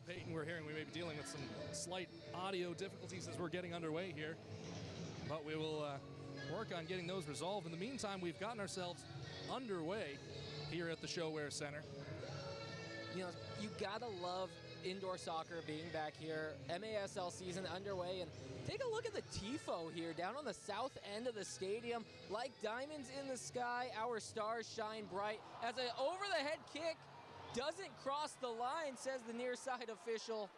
while, Peyton. We're hearing we may be dealing with some slight audio difficulties as we're getting underway here, but we will work on getting those resolved. In the meantime, we've gotten ourselves underway here at the ShoWare Center. You know, you gotta love indoor soccer being back here. MASL season underway, and take a look at the tifo here down on the south end of the stadium. Like diamonds in the sky, our stars shine bright as an over-the-head kick doesn't cross the line, says the near side official.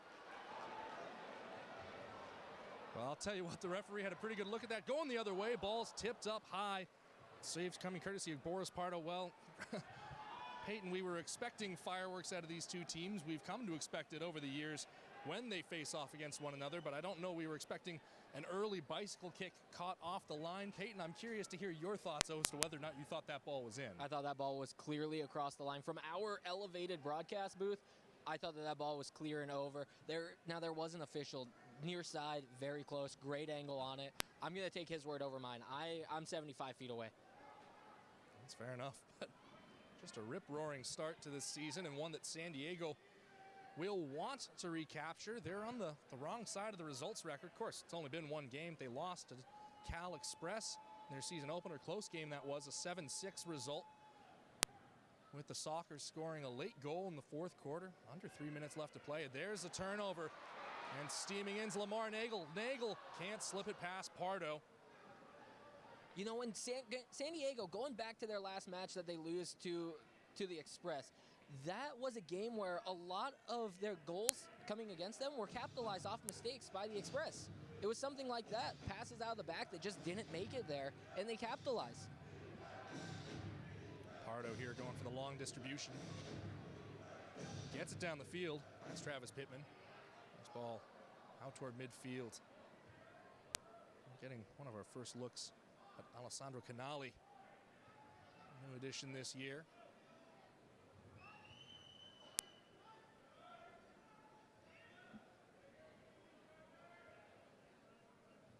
Well, I'll tell you what, the referee had a pretty good look at that. Going the other way, ball's tipped up high. Saves coming courtesy of Boris Pardo. Well, Peyton, we were expecting fireworks out of these two teams. We've come to expect it over the years when they face off against one another, but I don't know we were expecting an early bicycle kick caught off the line. Peyton, I'm curious to hear your thoughts as to whether or not you thought that ball was in. I thought that ball was clearly across the line. From our elevated broadcast booth, I thought that ball was clear and over. Now, there was an official near side, very close, great angle on it. I'm going to take his word over mine. I'm 75 feet away. That's fair enough, but just a rip-roaring start to this season, and one that San Diego will want to recapture. They're on the wrong side of the results record. Of course, it's only been one game. They lost to Cal Express in their season opener. Close game that was, a 7-6 result, with the Sockers scoring a late goal in the fourth quarter. Under 3 minutes left to play. There's a turnover, and steaming in's Lamar Nagel. Nagel can't slip it past Pardo. You know, when San Diego, going back to their last match that they lose to the Express, that was a game where a lot of their goals coming against them were capitalized off mistakes by the Express. It was something like that, passes out of the back that just didn't make it there, and they capitalized. Pardo here going for the long distribution. Gets it down the field. That's Travis Pittman. Nice ball out toward midfield. Getting one of our first looks at Alessandro Canali. New addition this year.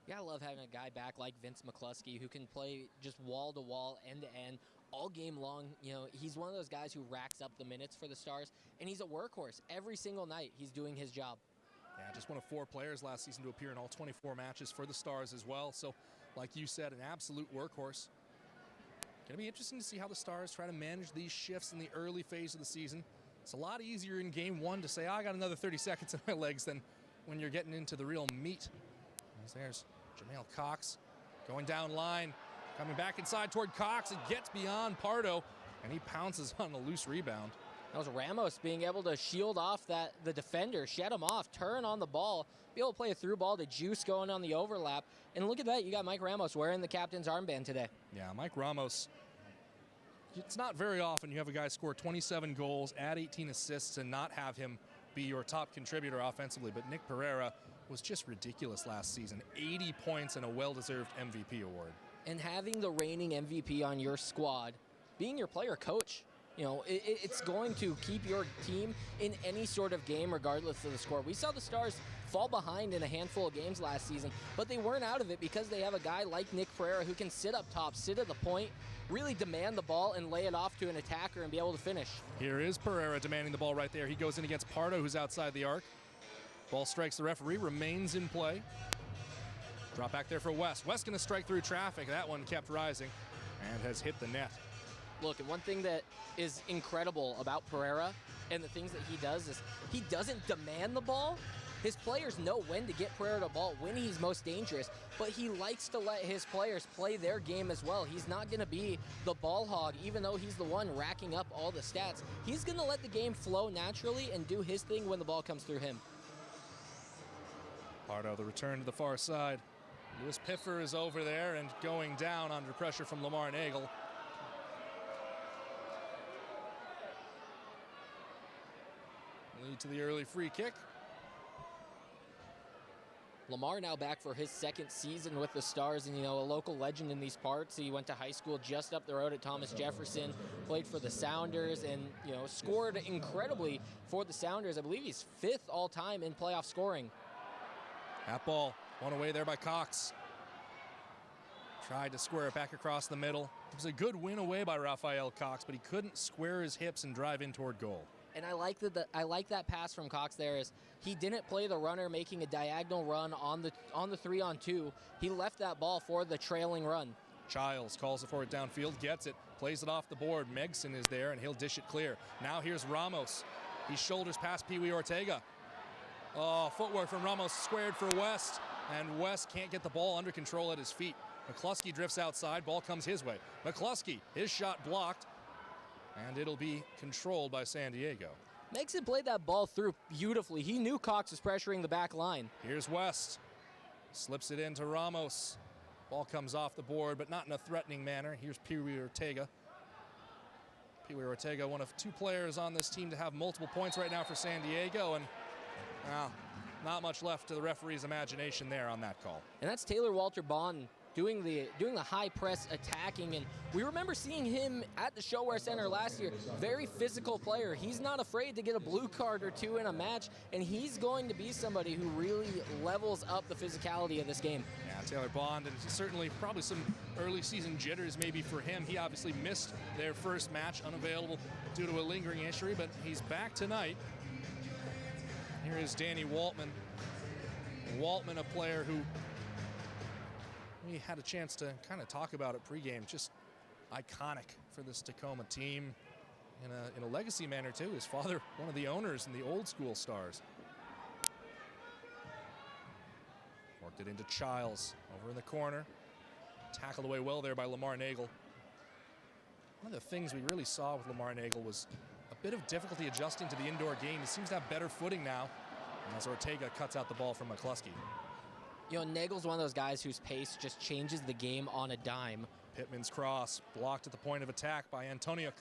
Yeah, I love having a guy back like Vince McCluskey who can play just wall to wall, end to end, all game long. You know, he's one of those guys who racks up the minutes for the Stars, and he's a workhorse. Every single night, he's doing his job. Yeah, just one of 4 players last season to appear in all 24 matches for the Stars as well. So, like you said, an absolute workhorse. Going to be interesting to see how the Stars try to manage these shifts in the early phase of the season. It's a lot easier in game 1 to say, I got another 30 seconds in my legs than when you're getting into the real meat. There's Jamel Cox going down line, coming back inside toward Cox. It gets beyond Pardo, and he pounces on a loose rebound. That was Ramos being able to shield off the defender, shed him off, turn on the ball, be able to play a through ball to Juice going on the overlap. And look at that, you got Mike Ramos wearing the captain's armband today. Yeah, Mike Ramos. It's not very often you have a guy score 27 goals, add 18 assists, and not have him be your top contributor offensively. But Nick Pereira was just ridiculous last season. 80 points and a well-deserved MVP award. And having the reigning MVP on your squad, being your player coach, you know, it's going to keep your team in any sort of game regardless of the score. We saw the Stars fall behind in a handful of games last season, but they weren't out of it because they have a guy like Nick Pereira who can sit up top, sit at the point, really demand the ball and lay it off to an attacker and be able to finish. Here is Pereira demanding the ball right there. He goes in against Pardo, who's outside the arc. Ball strikes the referee, remains in play. Drop back there for West. West going to strike through traffic. That one kept rising and has hit the net. Look, and one thing that is incredible about Pereira and the things that he does is he doesn't demand the ball. His players know when to get Pereira the ball, when he's most dangerous, but he likes to let his players play their game as well. He's not going to be the ball hog, even though he's the one racking up all the stats. He's going to let the game flow naturally and do his thing when the ball comes through him. Pardo, the return to the far side. Lewis Piffer is over there and going down under pressure from Lamar Nagel. Lead to the early free kick. Lamar now back for his second season with the Stars, and, you know, a local legend in these parts. He went to high school just up the road at Thomas Jefferson, played for the Sounders, and, you know, scored incredibly for the Sounders. I believe he's 5th all-time in playoff scoring. That ball, one away there by Cox. Tried to square it back across the middle. It was a good win away by Rafael Cox, but he couldn't square his hips and drive in toward goal. And I like that pass from Cox there is he didn't play the runner making a diagonal run on the 3-on-2. He left that ball for the trailing run. Childs calls it for it downfield, gets it, plays it off the board. Megson is there, and he'll dish it clear. Now here's Ramos. He shoulders past Pee Wee Ortega. Oh, footwork from Ramos squared for West, and West can't get the ball under control at his feet. McCluskey drifts outside, ball comes his way. McCluskey, his shot blocked, and it'll be controlled by San Diego. Megson played that ball through beautifully. He knew Cox was pressuring the back line. Here's West. Slips it into Ramos. Ball comes off the board, but not in a threatening manner. Here's Pee Wee Ortega. Pee Wee Ortega, one of 2 players on this team to have multiple points right now for San Diego, and not much left to the referee's imagination there on that call. And that's Taylor Walter Bond doing the high press attacking, and we remember seeing him at the ShoWare Center last year. Very physical player. He's not afraid to get a blue card or 2 in a match, and he's going to be somebody who really levels up the physicality of this game. Yeah, Taylor Bond, and certainly probably some early season jitters maybe for him. He obviously missed their first match, unavailable due to a lingering injury, but he's back tonight. Here is Danny Waltman. Waltman, a player who we had a chance to kind of talk about it pregame. Just iconic for this Tacoma team in a legacy manner too. His father, one of the owners in the old school Stars. Worked it into Childs over in the corner. Tackled away well there by Lamar Nagel. One of the things we really saw with Lamar Nagel was a bit of difficulty adjusting to the indoor game. He seems to have better footing now, and as Ortega cuts out the ball from McCluskey. You know, Nagel's one of those guys whose pace just changes the game on a dime. Pittman's cross blocked at the point of attack by Antoniuk.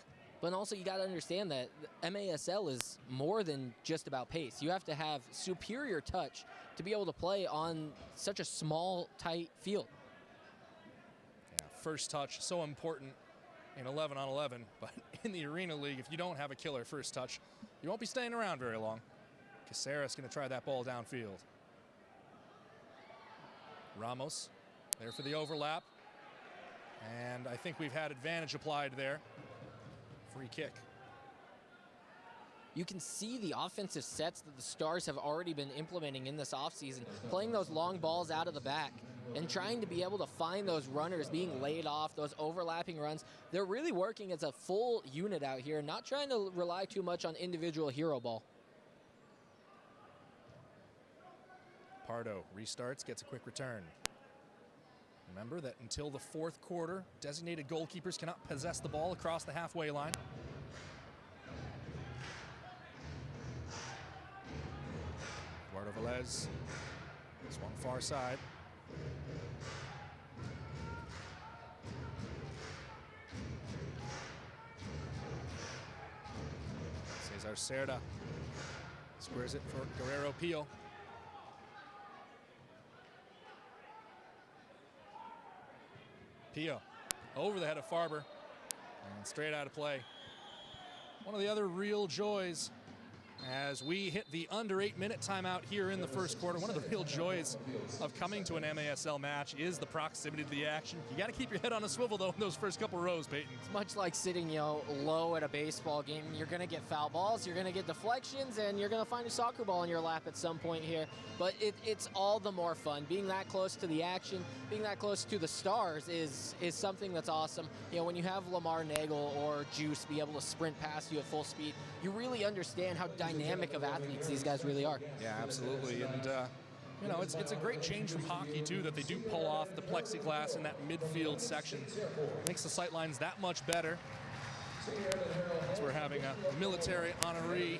But also you got to understand that MASL is more than just about pace. You have to have superior touch to be able to play on such a small, tight field. Yeah, first touch, so important in 11-on-11, but in the Arena League, if you don't have a killer first touch, you won't be staying around very long. Caceres going to try that ball downfield. Ramos there for the overlap, and I think we've had advantage applied there. Free kick. You can see the offensive sets that the Stars have already been implementing in this offseason, playing those long balls out of the back and trying to be able to find those runners being laid off, those overlapping runs. They're really working as a full unit out here, not trying to rely too much on individual hero ball. Pardo restarts, gets a quick return. Remember that until the 4th quarter, designated goalkeepers cannot possess the ball across the halfway line. Eduardo Velez swung far side. Cesar Cerda squares it for Guerrero Pio. Pio over the head of Farber and straight out of play. One of the other real joys as we hit the under 8-minute timeout here in the first quarter. One of the real joys of coming to an MASL match is the proximity to the action. You got to keep your head on a swivel though in those first couple rows, Peyton. It's much like sitting, low at a baseball game. You're going to get foul balls, you're going to get deflections, and you're going to find a soccer ball in your lap at some point here. But it's all the more fun. Being that close to the action, being that close to the Stars is something that's awesome. When you have Lamar Nagel or Juice be able to sprint past you at full speed, you really understand how dynamic of athletes these guys really are. Yeah, absolutely. And it's a great change from hockey too that they do pull off the plexiglass in that midfield section. Makes the sight lines that much better. As we're having a military honoree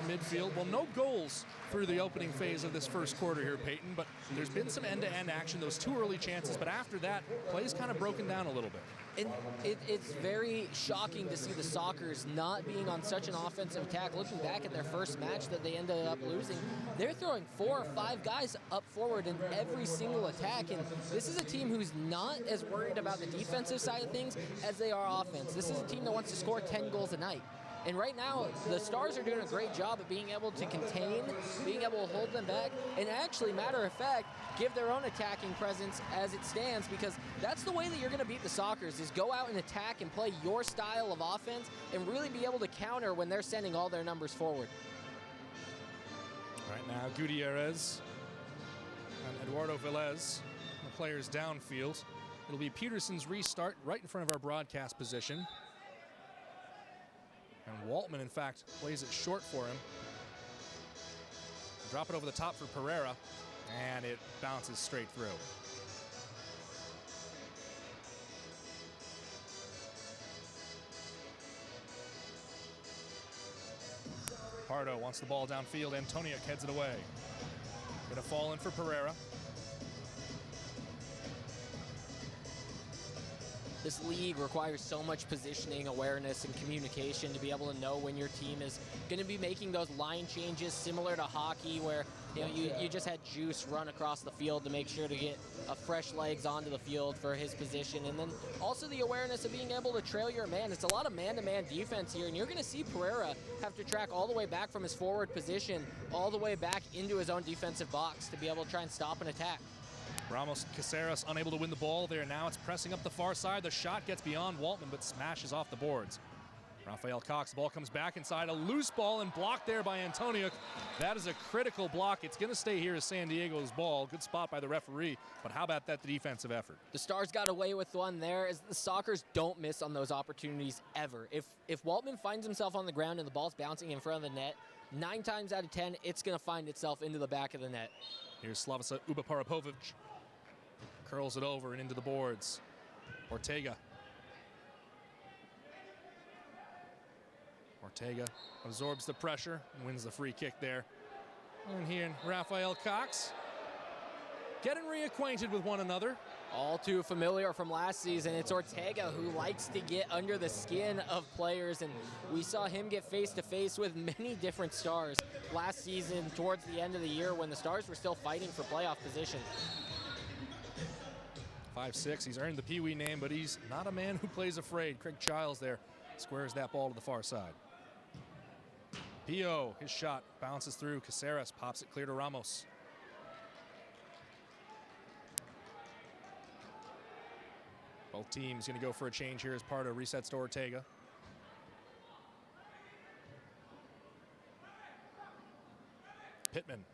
midfield. Well, no goals through the opening phase of this first quarter here, Peyton, but there's been some end-to-end action, those 2 early chances, but after that, play's kind of broken down a little bit. And it's very shocking to see the Sockers not being on such an offensive attack. Looking back at their first match that they ended up losing, they're throwing 4 or 5 guys up forward in every single attack. And this is a team who's not as worried about the defensive side of things as they are offense. This is a team that wants to score 10 goals a night. And right now, the Stars are doing a great job of being able to contain, being able to hold them back, and actually, matter of fact, give their own attacking presence as it stands, because that's the way that you're going to beat the Sockers, is go out and attack and play your style of offense and really be able to counter when they're sending all their numbers forward. Right now, Gutierrez and Eduardo Velez, the players downfield. It'll be Peterson's restart right in front of our broadcast position. And Waltman, in fact, plays it short for him. Drop it over the top for Pereira, and it bounces straight through. Pardo wants the ball downfield. Antoniuk heads it away. Gonna fall in for Pereira. This league requires so much positioning, awareness, and communication to be able to know when your team is going to be making those line changes, similar to hockey, where you just had Juice run across the field to make sure to get fresh legs onto the field for his position. And then also the awareness of being able to trail your man. It's a lot of man-to-man defense here, and you're going to see Pereira have to track all the way back from his forward position all the way back into his own defensive box to be able to try and stop an attack. Ramos Caceres unable to win the ball there. Now it's pressing up the far side. The shot gets beyond Waltman, but smashes off the boards. Rafael Cox, the ball comes back inside. A loose ball and blocked there by Antoniuk. That is a critical block. It's going to stay here as San Diego's ball. Good spot by the referee, but how about that defensive effort? The Stars got away with one there, as the Sockers don't miss on those opportunities ever. If Waltman finds himself on the ground and the ball's bouncing in front of the net, 9 times out of 10, it's going to find itself into the back of the net. Here's Slavica Ubaparapovic. Curls it over and into the boards. Ortega absorbs the pressure and wins the free kick there. And here, Rafael Cox getting reacquainted with one another. All too familiar from last season. It's Ortega who likes to get under the skin of players, and we saw him get face-to-face with many different Stars last season towards the end of the year when the Stars were still fighting for playoff position. 5'6", he's earned the Pee Wee name, but he's not a man who plays afraid. Craig Childs there squares that ball to the far side. Pio, his shot bounces through. Caceres pops it clear to Ramos. Both teams going to go for a change here as Pardo resets to Ortega. Pittman.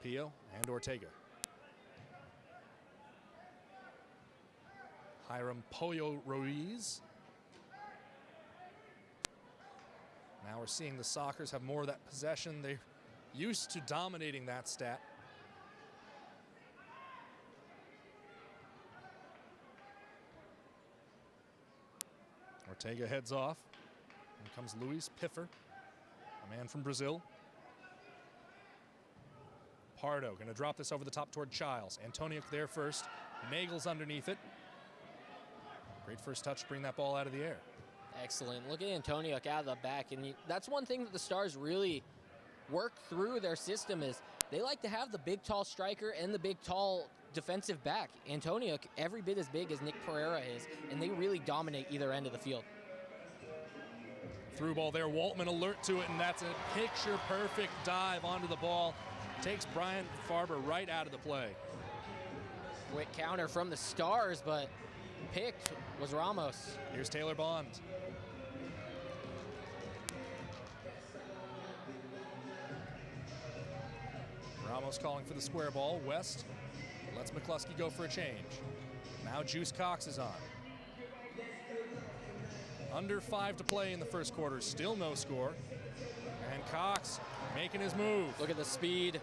Pio and Ortega. Hiram Pollo Ruiz. Now we're seeing the Sockers have more of that possession. They're used to dominating that stat. Ortega heads off. And comes Luis Piffer, a man from Brazil. Pardo going to drop this over the top toward Childs. Antoniuk there first. Nagels underneath it. Great first touch to bring that ball out of the air. Excellent. Look at Antoniuk out of the back. And that's one thing that the Stars really work through their system is they like to have the big, tall striker and the big, tall defensive back. Antoniuk, every bit as big as Nick Pereira is, and they really dominate either end of the field. Through ball there, Waltman alert to it, and that's a picture-perfect dive onto the ball. Takes Brian Farber right out of the play. Quick counter from the Stars, but picked was Ramos. Here's Taylor Bond. Ramos calling for the square ball. West lets McCluskey go for a change. Now Juice Cox is on. Under 5 to play in the first quarter. Still no score. And Cox making his move. Look at the speed.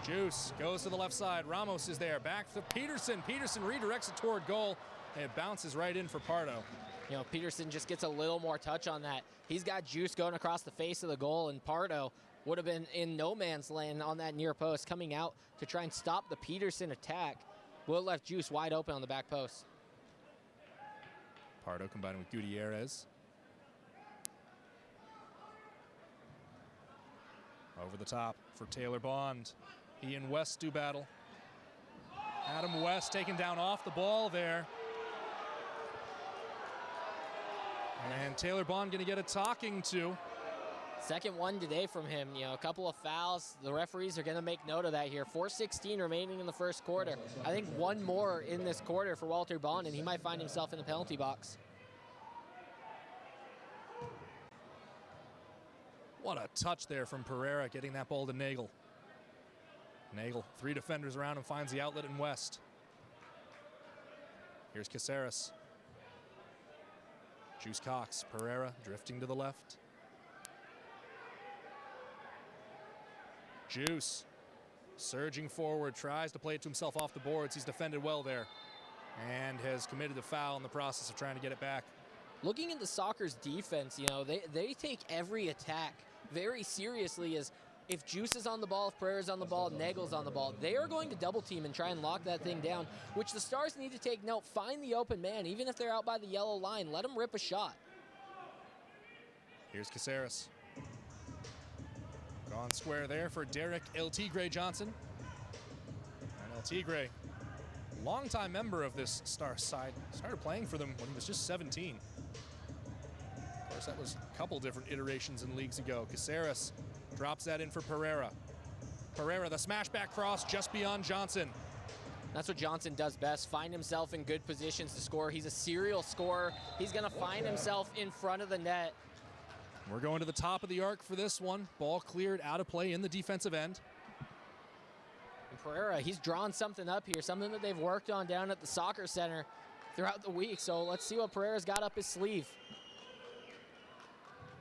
Juice goes to the left side. Ramos is there. Back to Peterson. Peterson redirects it toward goal. And it bounces right in for Pardo. You know, Peterson just gets a little more touch on that. He's got Juice going across the face of the goal, and Pardo would have been in no man's land on that near post, coming out to try and stop the Peterson attack. Would have left Juice wide open on the back post. Pardo combining with Gutierrez. Over the top for Taylor Bond. He and West do battle. Adam West taken down off the ball there. And Taylor Bond going to get a talking to. Second one today from him. You know, a couple of fouls. The referees are going to make note of that here. 4:16 remaining in the first quarter. I think one more in this quarter for Walter Bond, and he might find himself in the penalty box. What a touch there from Pereira, getting that ball to Nagel. Nagel, 3 defenders around him, finds the outlet in West. Here's Caceres. Juice Cox, Pereira drifting to the left. Juice surging forward, tries to play it to himself off the boards. He's defended well there and has committed a foul in the process of trying to get it back. Looking at the Soccer's defense, you know, they take every attack very seriously. As if Juice is on the ball, if Pereira's on the ball, Nagel's on the ball, they are going to double team and try and lock that thing down, which the Stars need to take note. Find the open man, even if they're out by the yellow line. Let them rip a shot. Here's Caceres. Gone square there for Derek El Tigre Johnson. And El Tigre, longtime member of this Stars side, started playing for them when he was just 17. Of course, that was a couple different iterations in leagues ago. Caceres drops that in for Pereira. Pereira, the smash back cross just beyond Johnson. That's what Johnson does best, find himself in good positions to score. He's a serial scorer. He's going to find himself in front of the net. We're going to the top of the arc for this one. Ball cleared out of play in the defensive end. And Pereira, he's drawn something up here, something that they've worked on down at the soccer center throughout the week. So let's see what Pereira's got up his sleeve.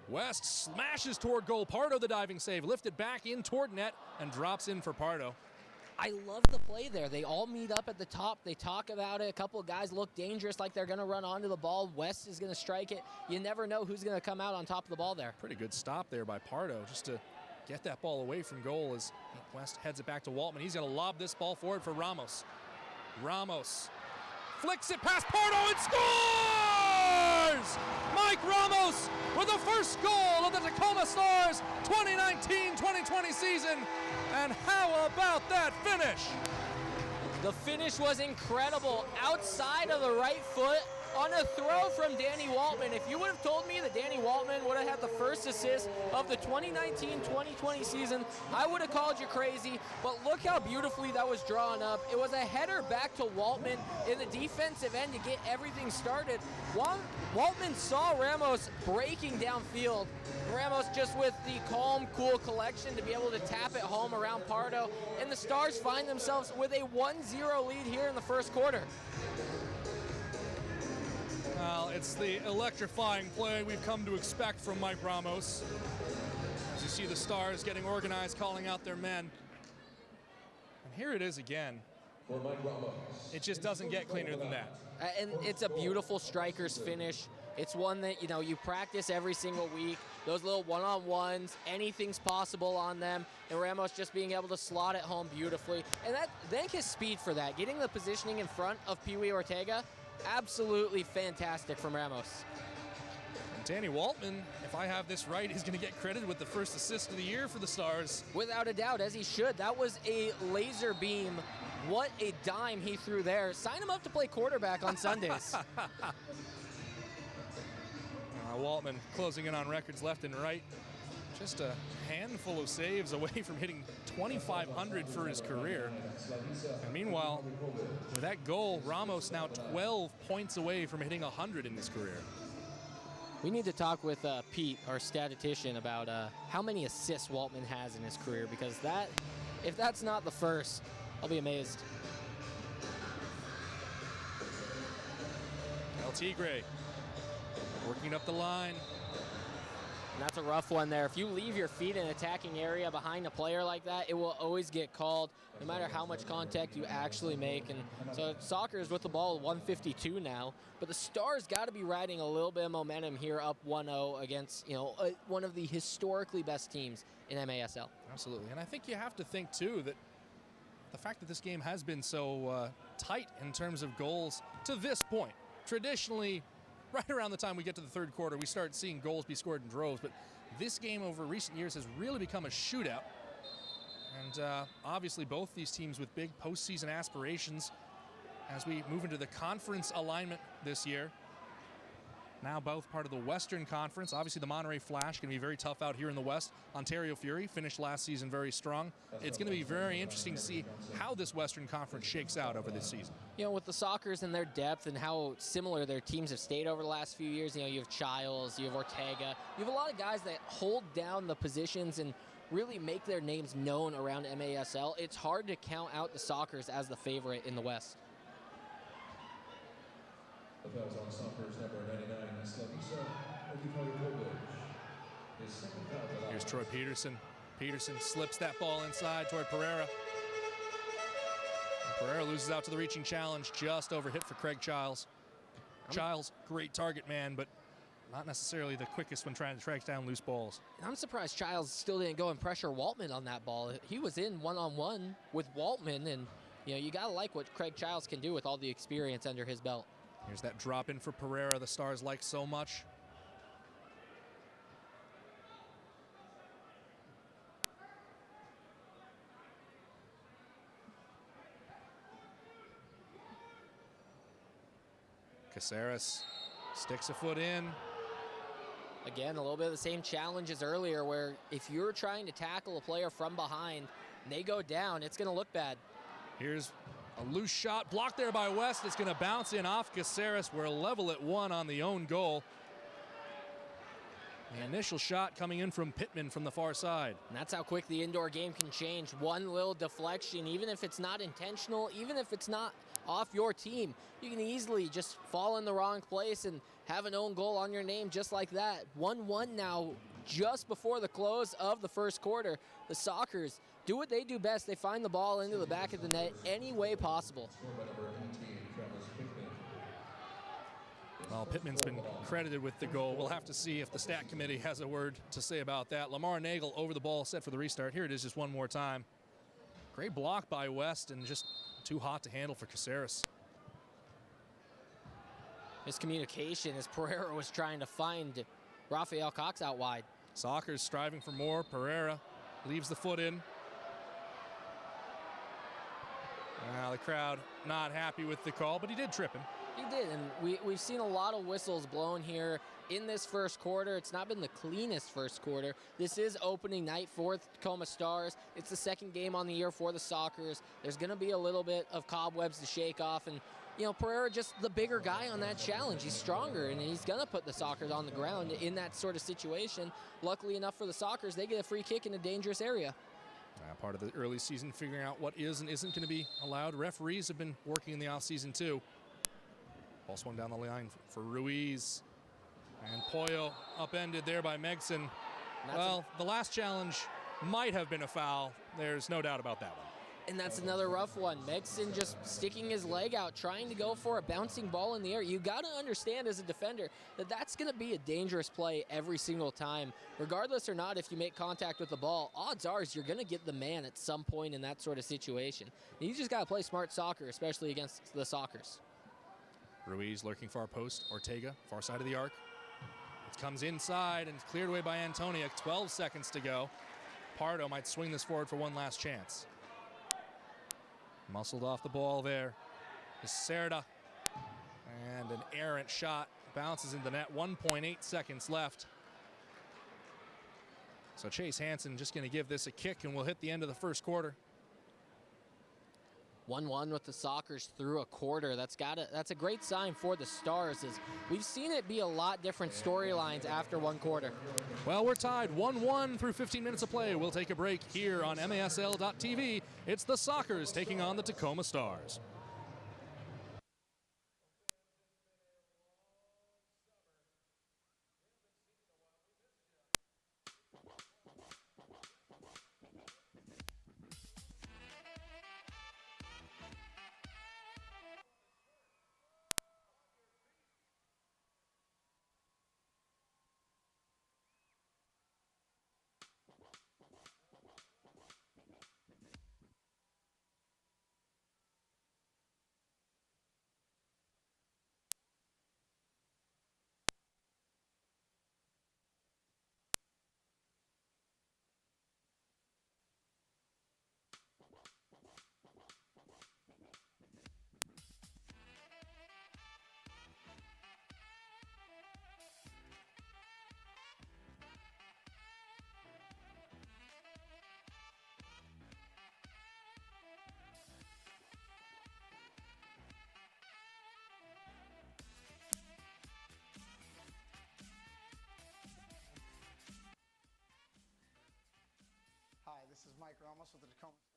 West smashes toward goal. Pardo the diving save, lifted back in toward net and drops in for Pardo. I love the play there. They all meet up at the top. They talk about it. A couple of guys look dangerous, like they're going to run onto the ball. West is going to strike it. You never know who's going to come out on top of the ball there. Pretty good stop there by Pardo just to get that ball away from goal as West heads it back to Waltman. He's going to lob this ball forward for Ramos. Ramos flicks it past Pardo and scores! Mike Ramos with the first goal of the Tacoma Stars 2019-2020 season. And how about that finish? The finish was incredible. Outside of the right foot on a throw from Danny Waltman. If you would have told me that Danny Waltman would have had the first assist of the 2019-2020 season, I would have called you crazy. But look how beautifully that was drawn up. It was a header back to Waltman in the defensive end to get everything started. Waltman saw Ramos breaking downfield. Ramos just with the calm, cool collection to be able to tap it home around Pardo. And the Stars find themselves with a 1-0 lead here in the first quarter. Well, it's the electrifying play we've come to expect from Mike Ramos. As you see the Stars getting organized, calling out their men. And here it is again. It just doesn't get cleaner than that. And it's a beautiful striker's finish. It's one that, you know, you practice every single week. Those little one-on-ones, anything's possible on them. And Ramos just being able to slot it home beautifully. And thank his speed for that. Getting the positioning in front of Pee Wee Ortega, absolutely fantastic from Ramos. And Danny Waltman, if I have this right, is going to get credited with the first assist of the year for the Stars. Without a doubt, as he should. That was a laser beam. What a dime he threw there. Sign him up to play quarterback on Sundays. Waltman closing in on records left and right. Just a handful of saves away from hitting 2,500 for his career. And meanwhile, with that goal, Ramos now 12 points away from hitting 100 in his career. We need to talk with Pete, our statistician, about how many assists Waltman has in his career, because if that's not the first, I'll be amazed. El Tigre working up the line. And that's a rough one there. If you leave your feet in an attacking area behind a player like that, it will always get called, no matter how much contact you actually make. And so soccer is with the ball 152 now, but the Stars got to be riding a little bit of momentum here, up 1-0 against, you know, one of the historically best teams in MASL. Absolutely, and I think you have to think too that the fact that this game has been so tight in terms of goals to this point, traditionally, right around the time we get to the third quarter, we start seeing goals be scored in droves. But this game over recent years has really become a shootout. And obviously both these teams with big postseason aspirations as we move into the conference alignment this year. now both part of the Western Conference. Obviously, the Monterey Flash going to be very tough out here in the West. Ontario Fury finished last season very strong. It's going to be very interesting to see how this Western Conference shakes out over this season. You know, with the Sockers and their depth and how similar their teams have stayed over the last few years, you know, you have Childs, you have Ortega, you have a lot of guys that hold down the positions and really make their names known around MASL. It's hard to count out the Sockers as the favorite in the West. The fouls on Sockers number 99, Slavisa Okipovic. His second foul. Here's Troy Peterson. Peterson slips that ball inside toward Pereira. And Pereira loses out to the reaching challenge, just over hit for Craig Childs. Childs, great target man, but not necessarily the quickest when trying to track down loose balls. I'm surprised Childs still didn't go and pressure Waltman on that ball. He was in one-on-one with Waltman, and you know, you gotta like what Craig Childs can do with all the experience under his belt. Here's that drop in for Pereira, the Stars like so much. Caceres sticks a foot in. Again, a little bit of the same challenge as earlier, where if you're trying to tackle a player from behind and they go down, it's going to look bad. Here's a loose shot blocked there by West. It's going to bounce in off Caceres. We're level at 1 on the own goal. The initial shot coming in from Pittman from the far side. And that's how quick the indoor game can change. One little deflection, even if it's not intentional, even if it's not off your team, you can easily just fall in the wrong place and have an own goal on your name just like that. 1-1 now, just before the close of the first quarter. The Sockers do what they do best. They find the ball into the back of the net any way possible. Well, Pittman's been credited with the goal. We'll have to see if the stat committee has a word to say about that. Lamar Nagel over the ball, set for the restart. Here it is just one more time. Great block by West and just too hot to handle for Caceres. Miscommunication as Pereira was trying to find Rafael Cox out wide. Sockers striving for more. Pereira leaves the foot in. Now the crowd not happy with the call, but he did trip him. He did, and we've seen a lot of whistles blown here in this first quarter. It's not been the cleanest first quarter. This is opening night for the Tacoma Stars. It's the second game on the year for the Sockers. There's going to be a little bit of cobwebs to shake off, and you know, Pereira just the bigger guy on that challenge. He's stronger, and he's going to put the Sockers on the ground in that sort of situation. Luckily enough for the Sockers, they get a free kick in a dangerous area. Part of the early season, figuring out what is and isn't going to be allowed. Referees have been working in the offseason too. Ball swung down the line for Ruiz. And Pollo upended there by Megson. Well, the last challenge might have been a foul. There's no doubt about that one. And that's another rough one. Megson just sticking his leg out, trying to go for a bouncing ball in the air. You got to understand as a defender that that's going to be a dangerous play every single time. Regardless or not, if you make contact with the ball, odds are you're going to get the man at some point in that sort of situation. And you just got to play smart soccer, especially against the Sockers. Ruiz lurking far post. Ortega, far side of the arc. It comes inside and it's cleared away by Antonia. 12 seconds to go. Pardo might swing this forward for one last chance. Muscled off the ball there. Cerda. And an errant shot. Bounces into the net. 1.8 seconds left. So Chase Hansen just going to give this a kick and we'll hit the end of the first quarter. 1-1 with the Sockers through a quarter. That's a great sign for the Stars, as we've seen it be a lot different storylines after one quarter. Well, we're tied 1-1 through 15 minutes of play. We'll take a break here on MASL.TV. It's the Sockers taking on the Tacoma Stars. is Mike Ramos with the Tacoma Stars.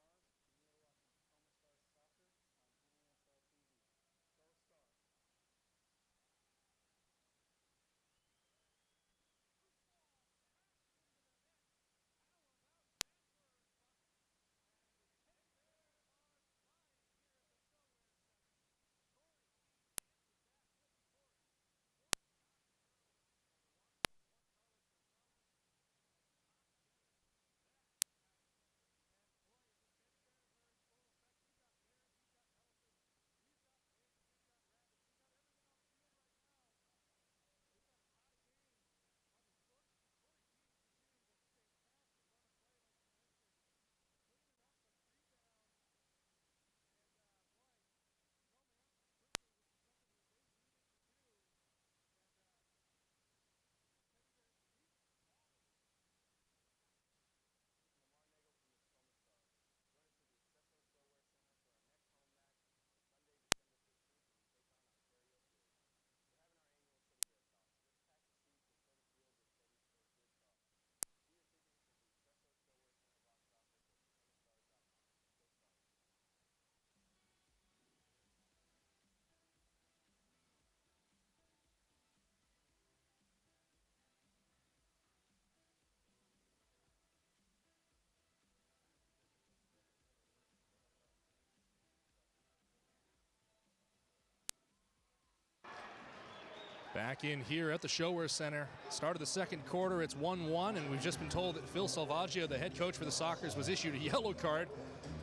Back in here at the Showwear Center. Start of the second quarter, it's 1-1, and we've just been told that Phil Salvaggio, the head coach for the Sockers, was issued a yellow card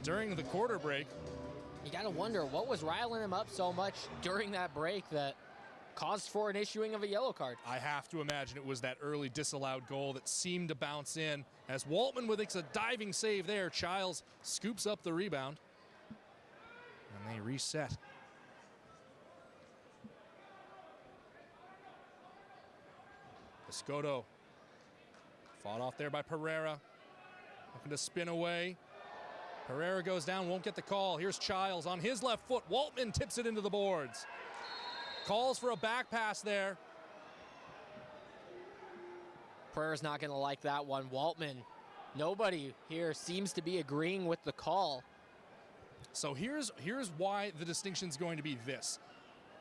during the quarter break. You got to wonder what was riling him up so much during that break that caused for an issuing of a yellow card. I have to imagine it was that early disallowed goal that seemed to bounce in. As Waltman with a diving save there, Childs scoops up the rebound. And they reset. Escoto fought off there by Pereira. Looking to spin away. Pereira goes down, won't get the call. Here's Childs on his left foot. Waltman tips it into the boards. Calls for a back pass there. Pereira's not going to like that one. Waltman, nobody here seems to be agreeing with the call. So here's why the distinction is going to be this.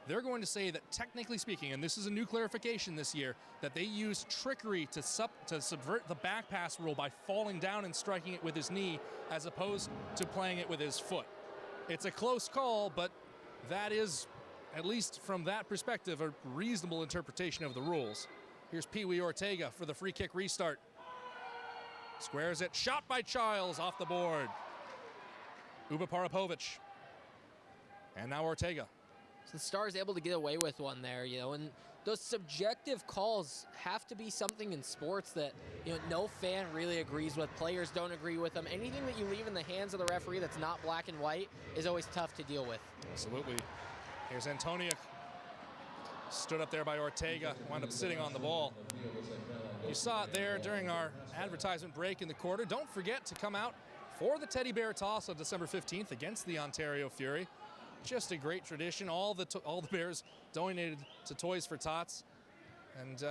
They're going to say that technically speaking, and this is a new clarification this year, that they used trickery to subvert the back pass rule by falling down and striking it with his knee as opposed to playing it with his foot. It's a close call, but that is, at least from that perspective, a reasonable interpretation of the rules. Here's Pee Wee Ortega for the free kick restart. Squares it, shot by Childs off the board. Uba Parapovic. And now Ortega. So the Stars able to get away with one there, and those subjective calls have to be something in sports that, no fan really agrees with. Players don't agree with them. Anything that you leave in the hands of the referee that's not black and white is always tough to deal with. Absolutely. Here's Antonia. Stood up there by Ortega, wound up sitting on the ball. You saw it there during our advertisement break in the quarter. Don't forget to come out for the Teddy Bear Toss on December 15th against the Ontario Fury. Just a great tradition. All the Bears donated to Toys for Tots. And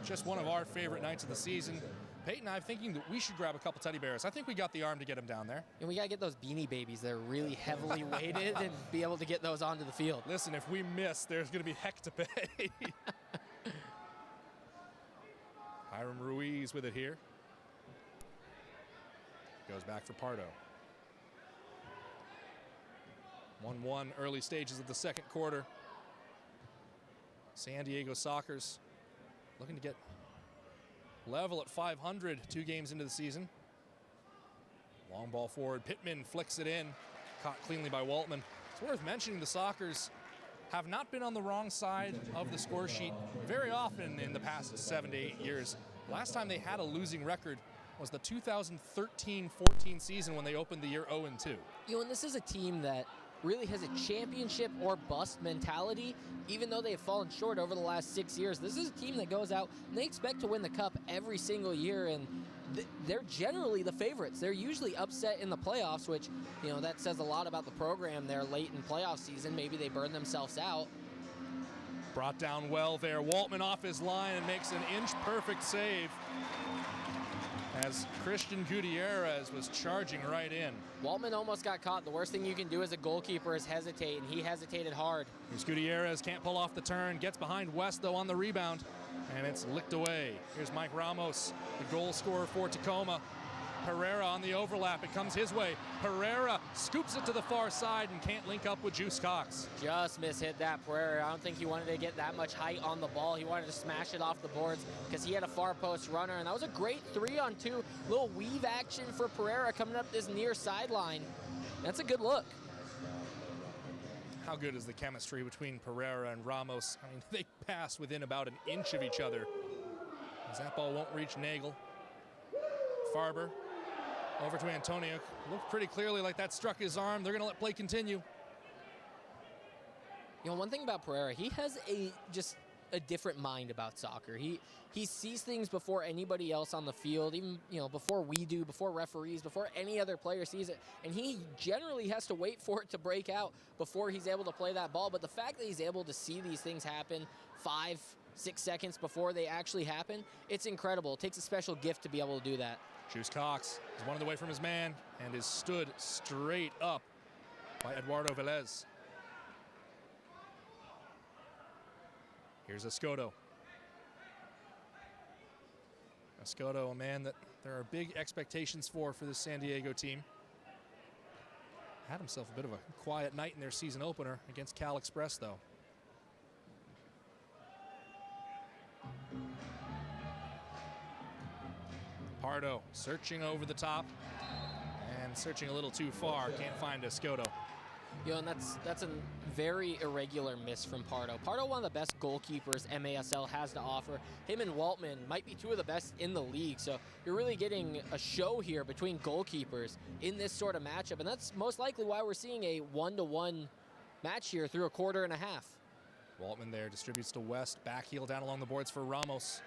just one of our favorite nights of the season. Peyton and I are thinking that we should grab a couple teddy bears. I think we got the arm to get them down there. And we got to get those Beanie Babies. They're really heavily weighted and be able to get those onto the field. Listen, if we miss, there's going to be heck to pay. Hiram Ruiz with it here. Goes back for Pardo. 1-1 early stages of the second quarter. San Diego Sockers looking to get level at 500 2 games into the season. Long ball forward. Pittman flicks it in. Caught cleanly by Waltman. It's worth mentioning the Sockers have not been on the wrong side of the score sheet very often in the past 7 to 8 years. Last time they had a losing record was the 2013-14 season when they opened the year 0-2. And this is a team that really has a championship or bust mentality, even though they have fallen short over the last 6 years. This is a team that goes out and they expect to win the cup every single year, and they're generally the favorites. They're usually upset in the playoffs, which, that says a lot about the program there late in playoff season. Maybe they burn themselves out. Brought down well there. Waltman off his line and makes an inch-perfect save. as Christian Gutierrez was charging right in. Waltman almost got caught. The worst thing you can do as a goalkeeper is hesitate, and he hesitated hard. Here's Gutierrez, can't pull off the turn, gets behind West though on the rebound, and it's licked away. Here's Mike Ramos, the goal scorer for Tacoma. Pereira on the overlap, it comes his way. Pereira scoops it to the far side and can't link up with Juice Cox. Just mishit that Pereira. I don't think he wanted to get that much height on the ball. He wanted to smash it off the boards because he had a far post runner, and that was a great 3-on-2 little weave action for Pereira coming up this near sideline. That's a good look. How good is the chemistry between Pereira and Ramos? I mean, they pass within about an inch of each other. As that ball won't reach Nagel. Farber over to Antonio. Looked pretty clearly like that struck his arm. They're going to let play continue. You know, one thing about Pereira, he has just a different mind about soccer. He sees things before anybody else on the field, even, you know, before we do, before referees, before any other player sees it. And he generally has to wait for it to break out before he's able to play that ball. But the fact that he's able to see these things happen 5-6 seconds before they actually happen, it's incredible. It takes a special gift to be able to do that. Juice Cox is one away from his man and is stood straight up by Eduardo Velez. Here's Escoto. Escoto, a man that there are big expectations for this San Diego team. Had himself a bit of a quiet night in their season opener against Cal Express, though. Pardo searching over the top and searching a little too far. Can't find Escoto. You know, and that's a very irregular miss from Pardo. Pardo, one of the best goalkeepers MASL has to offer. Him and Waltman might be two of the best in the league. So you're really getting a show here between goalkeepers in this sort of matchup. And that's most likely why we're seeing a 1-to-1 match here through a quarter and a half. Waltman there distributes to West. Back heel down along the boards for Ramos.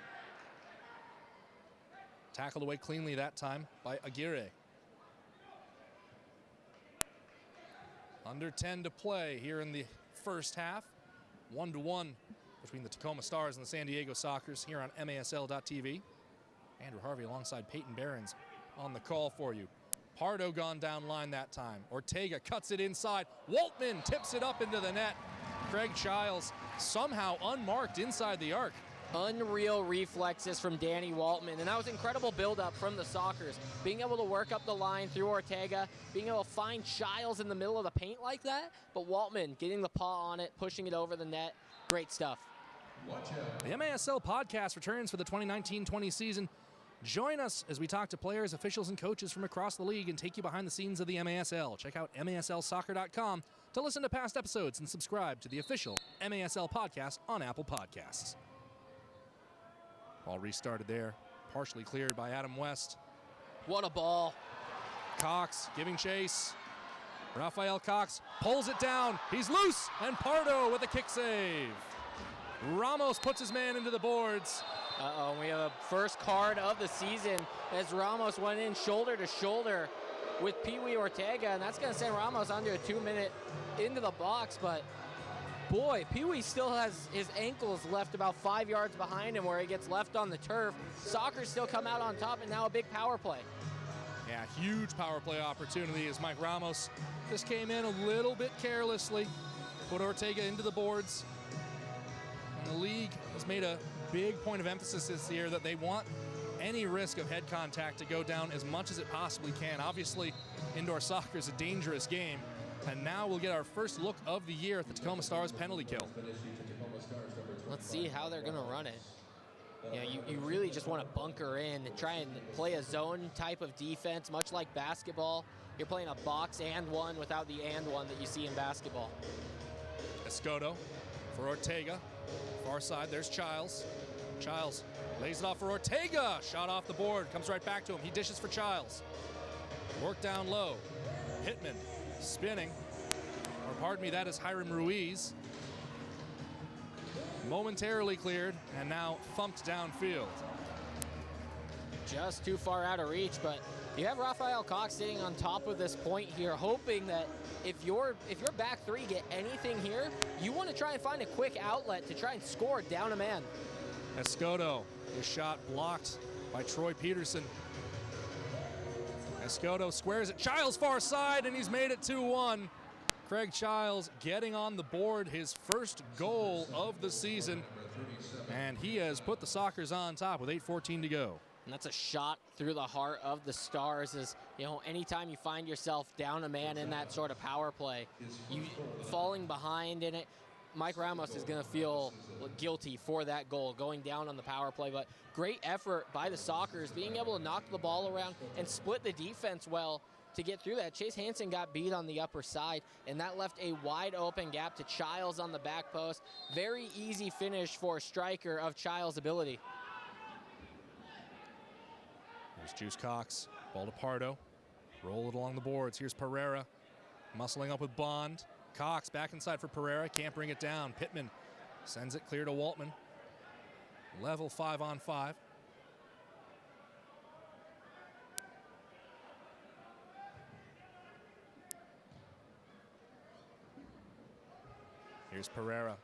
Tackled away cleanly that time by Aguirre. Under 10 to play here in the first half. 1-1 between the Tacoma Stars and the San Diego Sockers here on MASL.TV. Andrew Harvey alongside Peyton Behrens on the call for you. Pardo gone down line that time. Ortega cuts it inside. Waltman tips it up into the net. Craig Childs somehow unmarked inside the arc. Unreal reflexes from Danny Waltman, and that was incredible build-up from the Sockers. Being able to work up the line through Ortega, being able to find Childs in the middle of the paint like that, but Waltman getting the paw on it, pushing it over the net. Great stuff. The MASL podcast returns for the 2019-20 season. Join us as we talk to players, officials, and coaches from across the league and take you behind the scenes of the MASL. Check out MASLsoccer.com to listen to past episodes and subscribe to the official MASL podcast on Apple Podcasts. Ball restarted there, partially cleared by Adam West. What a ball. Cox giving chase. Rafael Cox pulls it down. He's loose, and Pardo with a kick save. Ramos puts his man into the boards. Uh-oh, we have a first card of the season as Ramos went in shoulder to shoulder with Pee Wee Ortega, and that's going to send Ramos under a 2-minute into the box, but boy, Pee Wee still has his ankles left about 5 yards behind him where he gets left on the turf. Sockers still come out on top, and now a big power play. Yeah, huge power play opportunity as Mike Ramos just came in a little bit carelessly, put Ortega into the boards. And the league has made a big point of emphasis this year that they want any risk of head contact to go down as much as it possibly can. Obviously, indoor soccer is a dangerous game. And now we'll get our first look of the year at the Tacoma Stars penalty kill. Let's see how they're going to run it. You know, you really just want to bunker in and try and play a zone type of defense, much like basketball. You're playing a box and one without the and one that you see in basketball. Escoto for Ortega. Far side, there's Childs. Childs lays it off for Ortega. Shot off the board, comes right back to him. He dishes for Childs. Work down low. Hitman spinning. Or pardon me, that is Hiram Ruiz. Momentarily cleared and now thumped downfield. Just too far out of reach, but you have Rafael Cox sitting on top of this point here, hoping that if your back three get anything here, you want to try and find a quick outlet to try and score down a man. Escoto, his shot blocked by Troy Peterson. Escoto squares it. Childs far side, and he's made it 2-1. Craig Childs getting on the board, his first goal of the season. And he has put the Sockers on top with 8:14 to go. And that's a shot through the heart of the Stars. Is, you know, anytime you find yourself down a man in that sort of power play, you falling behind in it, Mike Ramos is going to feel guilty for that goal, going down on the power play. But great effort by the Sockers, being able to knock the ball around and split the defense well to get through that. Chase Hansen got beat on the upper side, and that left a wide open gap to Childs on the back post. Very easy finish for a striker of Childs' ability. Here's Juice Cox, ball to Pardo. Roll it along the boards. Here's Pereira, muscling up with Bond. Cox back inside for Pereira, can't bring it down. Pittman sends it clear to Waltman. Level 5-on-5. Here's Pereira.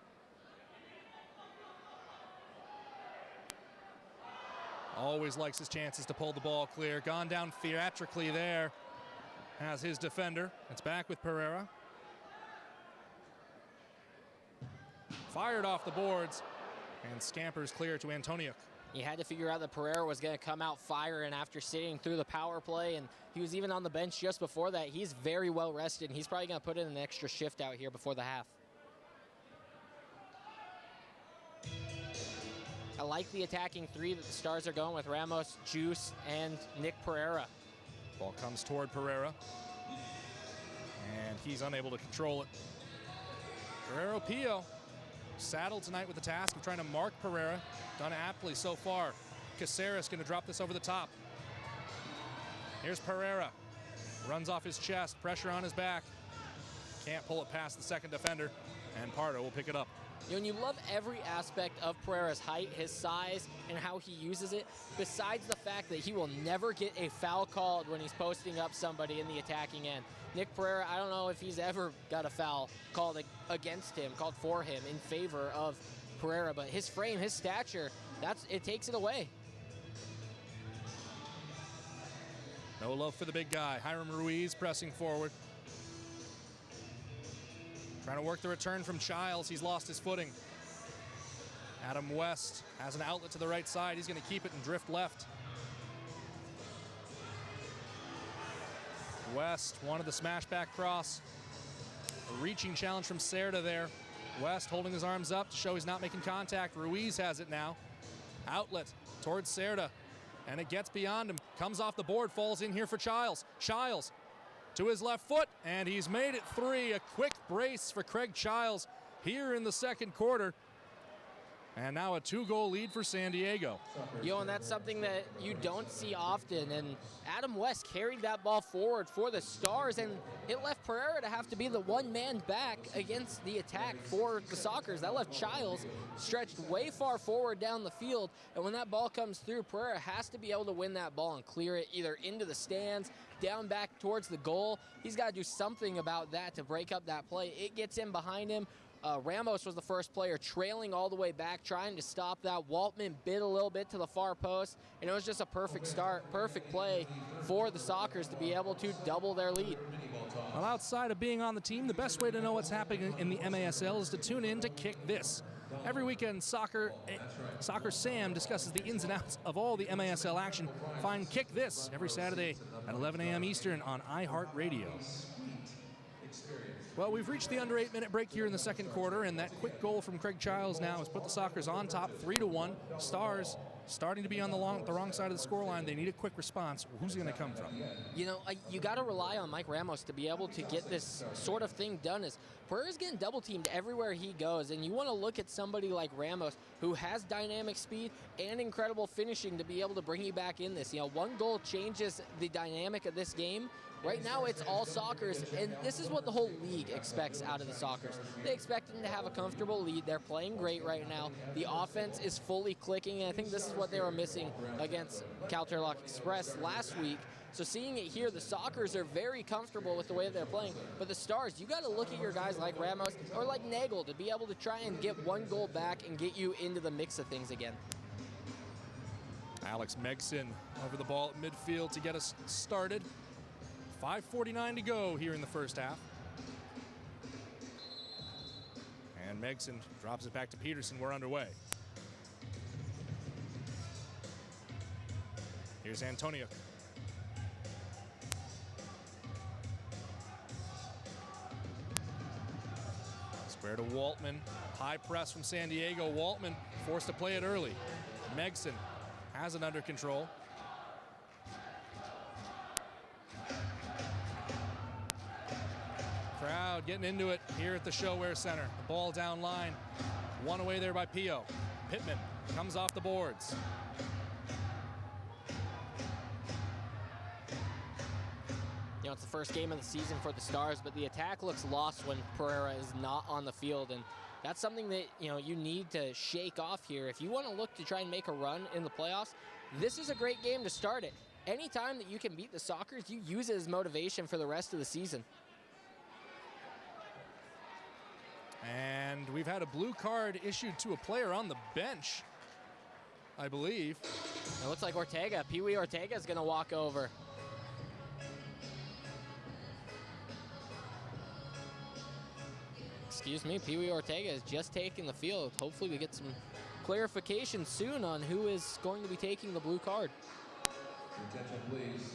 Always likes his chances to pull the ball clear. Gone down theatrically there. Has his defender. It's back with Pereira. Fired off the boards and scampers clear to Antoniuk. You had to figure out that Pereira was going to come out firing after sitting through the power play, and he was even on the bench just before that. He's very well rested, and he's probably going to put in an extra shift out here before the half. I like the attacking three that the Stars are going with: Ramos, Juice, and Nick Pereira. Ball comes toward Pereira, and he's unable to control it. Guerrero Pio saddled tonight with the task of trying to mark Pereira. Done aptly so far. Caceres going to drop this over the top. Here's Pereira. Runs off his chest, pressure on his back. Can't pull it past the second defender, and Pardo will pick it up. You know, and you love every aspect of Pereira's height, his size, and how he uses it, besides the fact that he will never get a foul called when he's posting up somebody in the attacking end. Nick Pereira, I don't know if he's ever got a foul called against him, called for him in favor of Pereira, but his frame, his stature, it takes it away. No love for the big guy. Hiram Ruiz pressing forward. Trying to work the return from Childs. He's lost his footing. Adam West has an outlet to the right side. He's going to keep it and drift left. West wanted the smash back cross. A reaching challenge from Cerda there. West holding his arms up to show he's not making contact. Ruiz has it now. Outlet towards Cerda. And it gets beyond him. Comes off the board, falls in here for Childs. Childs to his left foot, and he's made it 3. A quick brace for Craig Childs here in the second quarter. And now a 2-goal lead for San Diego. And that's something that you don't see often. And Adam West carried that ball forward for the Stars, and it left Pereira to have to be the one-man back against the attack for the Sockers. That left Childs stretched way far forward down the field. And when that ball comes through, Pereira has to be able to win that ball and clear it either into the stands, down back towards the goal. He's got to do something about that to break up that play. It gets in behind him. Ramos was the first player trailing all the way back, trying to stop that. Waltman bit a little bit to the far post, and it was just a perfect start, perfect play for the Sockers to be able to double their lead. Well, outside of being on the team, the best way to know what's happening in the MASL is to tune in to Kick This. Every weekend, Soccer Sam discusses the ins and outs of all the MASL action. Find Kick This every Saturday at 11 a.m. Eastern on iHeartRadio. Well, we've reached the under 8-minute break here in the second quarter, and that quick goal from Craig Childs now has put the Sockers on top 3-1. Stars starting to be on the wrong side of the scoreline. They need a quick response. Who's it going to come from? You got to rely on Mike Ramos to be able to get this sort of thing done. As Pereira's getting double teamed everywhere he goes, and you want to look at somebody like Ramos who has dynamic speed and incredible finishing to be able to bring you back in this. One goal changes the dynamic of this game. Right now, it's all Sockers, and this is what the whole league expects out of the Sockers. They expect them to have a comfortable lead. They're playing great right now. The offense is fully clicking, and I think this is what they were missing against Calterlock Express last week. So seeing it here, the Sockers are very comfortable with the way they're playing. But the Stars, you got to look at your guys like Ramos or like Nagel to be able to try and get one goal back and get you into the mix of things again. Alex Megson over the ball at midfield to get us started. 5:49 to go here in the first half. And Megson drops it back to Peterson. We're underway. Here's Antonio. Square to Waltman. High press from San Diego. Waltman forced to play it early. Megson has it under control. Crowd getting into it here at the ShoWare Center. The ball down line. One away there by Pio. Pittman comes off the boards. You know, it's the first game of the season for the Stars, but the attack looks lost when Pereira is not on the field, and that's something that, you know, you need to shake off here. If you want to look to try and make a run in the playoffs, this is a great game to start it. Anytime that you can beat the Sockers, you use it as motivation for the rest of the season. And we've had a blue card issued to a player on the bench, I believe. It looks like Ortega, Pee-wee Ortega is going to walk over. Excuse me, Pee-wee Ortega is just taking the field. Hopefully we get some clarification soon on who is going to be taking the blue card. Your attention, please.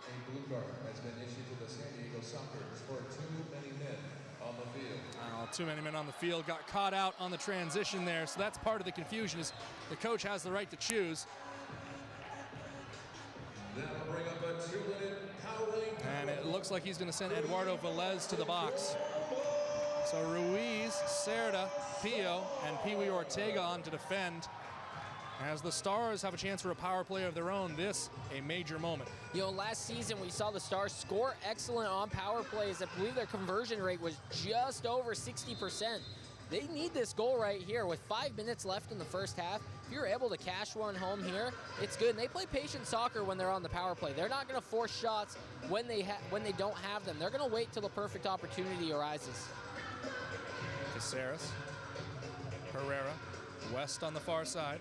A blue card has been issued to the San Diego Sockers for too many men on the field. Too many men on the field, got caught out on the transition there, so that's part of the confusion. Is the coach has the right to choose. That'll bring up a 2-minute power. And it looks like he's going to send Eduardo Velez to the box. So Ruiz, Cerda, Pio, and Pee-wee Ortega on to defend. As the Stars have a chance for a power play of their own, this a major moment. You know, last season we saw the Stars score excellent on power plays. I believe their conversion rate was just over 60%. They need this goal right here with 5 minutes left in the first half. If you're able to cash one home here, it's good. And they play patient soccer when they're on the power play. They're not going to force shots when they don't have them. They're going to wait till the perfect opportunity arises. Caceres, Pereira, West on the far side.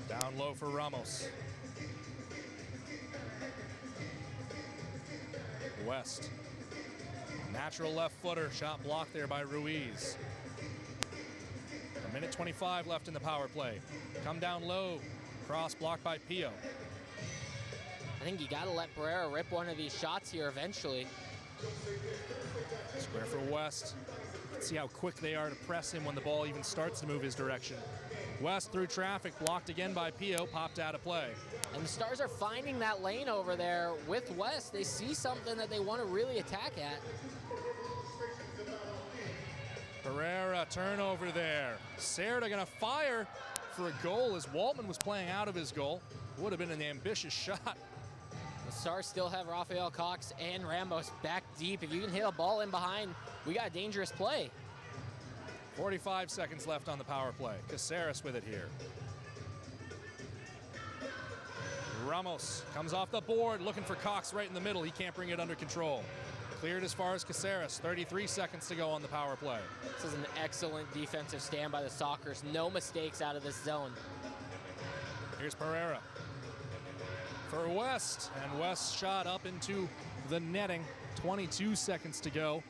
Down low for Ramos. West. Natural left footer, shot blocked there by Ruiz. 1:25 left in the power play. Come down low, cross blocked by Pio. I think you got to let Pereira rip one of these shots here eventually. Square for West. Let's see how quick they are to press him when the ball even starts to move his direction. West through traffic, blocked again by Pio, popped out of play. And the Stars are finding that lane over there with West. They see something that they want to really attack at. Pereira, turnover there. Cerda gonna fire for a goal as Waltman was playing out of his goal. Would have been an ambitious shot. The Stars still have Rafael Cox and Ramos back deep. If you can hit a ball in behind, we got a dangerous play. 45 seconds left on the power play. Caceres with it here. Ramos comes off the board, looking for Cox right in the middle. He can't bring it under control. Cleared as far as Caceres. 33 seconds to go on the power play. This is an excellent defensive stand by the Sockers. No mistakes out of this zone. Here's Pereira for West, and West shot up into the netting. 22 seconds to go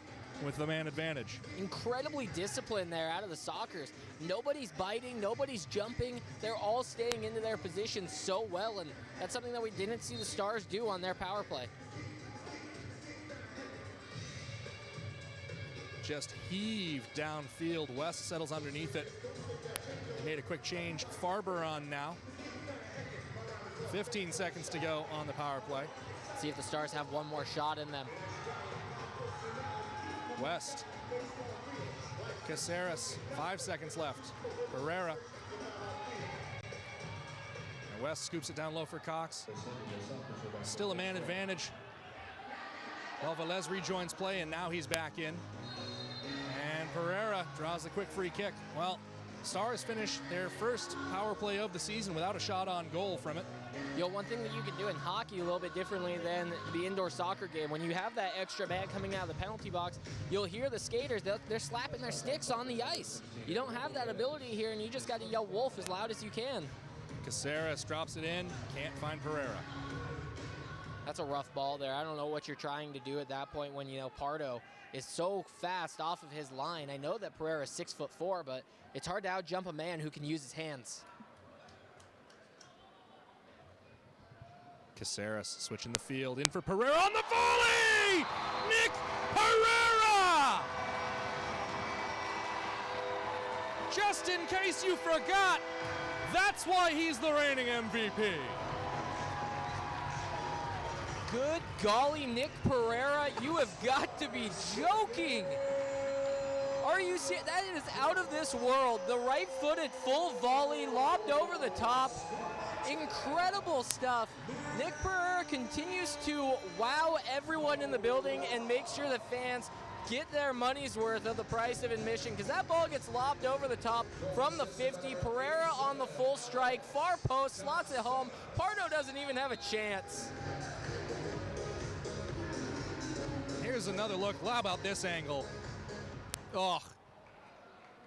with the man advantage. Incredibly disciplined there out of the Sockers. Nobody's biting, nobody's jumping. They're all staying into their positions so well, and that's something that we didn't see the Stars do on their power play. Just heaved downfield. West settles underneath it. They made a quick change. Farber on now. 15 seconds to go on the power play. See if the Stars have one more shot in them. West. Caceres, 5 seconds left. Pereira. And West scoops it down low for Cox. Still a man advantage. Well, Velez rejoins play, and now he's back in. And Pereira draws the quick free kick. Well, Stars finish their first power play of the season without a shot on goal from it. You know, one thing that you can do in hockey a little bit differently than the indoor soccer game, when you have that extra man coming out of the penalty box, you'll hear the skaters, they're slapping their sticks on the ice. You don't have that ability here, and you just got to yell wolf as loud as you can. Caceres drops it in, can't find Pereira. That's a rough ball there. I don't know what you're trying to do at that point when, you know, Pardo is so fast off of his line. I know that Pereira is 6'4", but it's hard to outjump a man who can use his hands. Caceres switching the field, in for Pereira on the volley! Nick Pereira! Just in case you forgot, that's why he's the reigning MVP. Good golly, Nick Pereira, you have got to be joking. Are you serious? That is out of this world. The right-footed full volley lobbed over the top. Incredible stuff. Nick Pereira continues to wow everyone in the building and make sure the fans get their money's worth of the price of admission, because that ball gets lobbed over the top from the 50. Pereira on the full strike, far post, slots it home. Pardo doesn't even have a chance. Here's another look. How about this angle? Oh.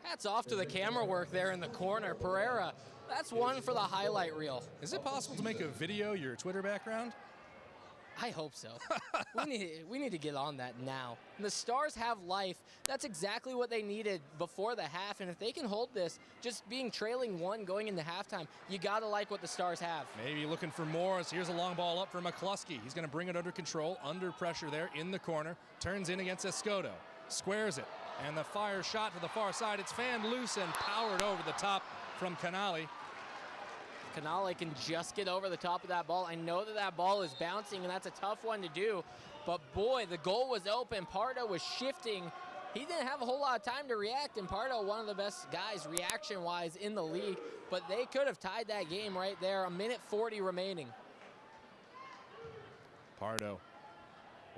Hats off to the camera work there in the corner. Pereira, that's one for the highlight reel. Is it possible to make a video your Twitter background? I hope so. we need to get on that now. The Stars have life. That's exactly what they needed before the half, and if they can hold this, just being trailing 1 going into halftime, you gotta like what the Stars have. Maybe looking for more. So here's a long ball up for McCluskey. He's gonna bring it under control, under pressure there in the corner. Turns in against Escoto. Squares it, and the fire shot to the far side. It's fanned loose and powered over the top from Canali. Canale can just get over the top of that ball. I know that that ball is bouncing, and that's a tough one to do. But boy, the goal was open. Pardo was shifting. He didn't have a whole lot of time to react, and Pardo, one of the best guys reaction-wise in the league. But they could have tied that game right there. 1:40 remaining. Pardo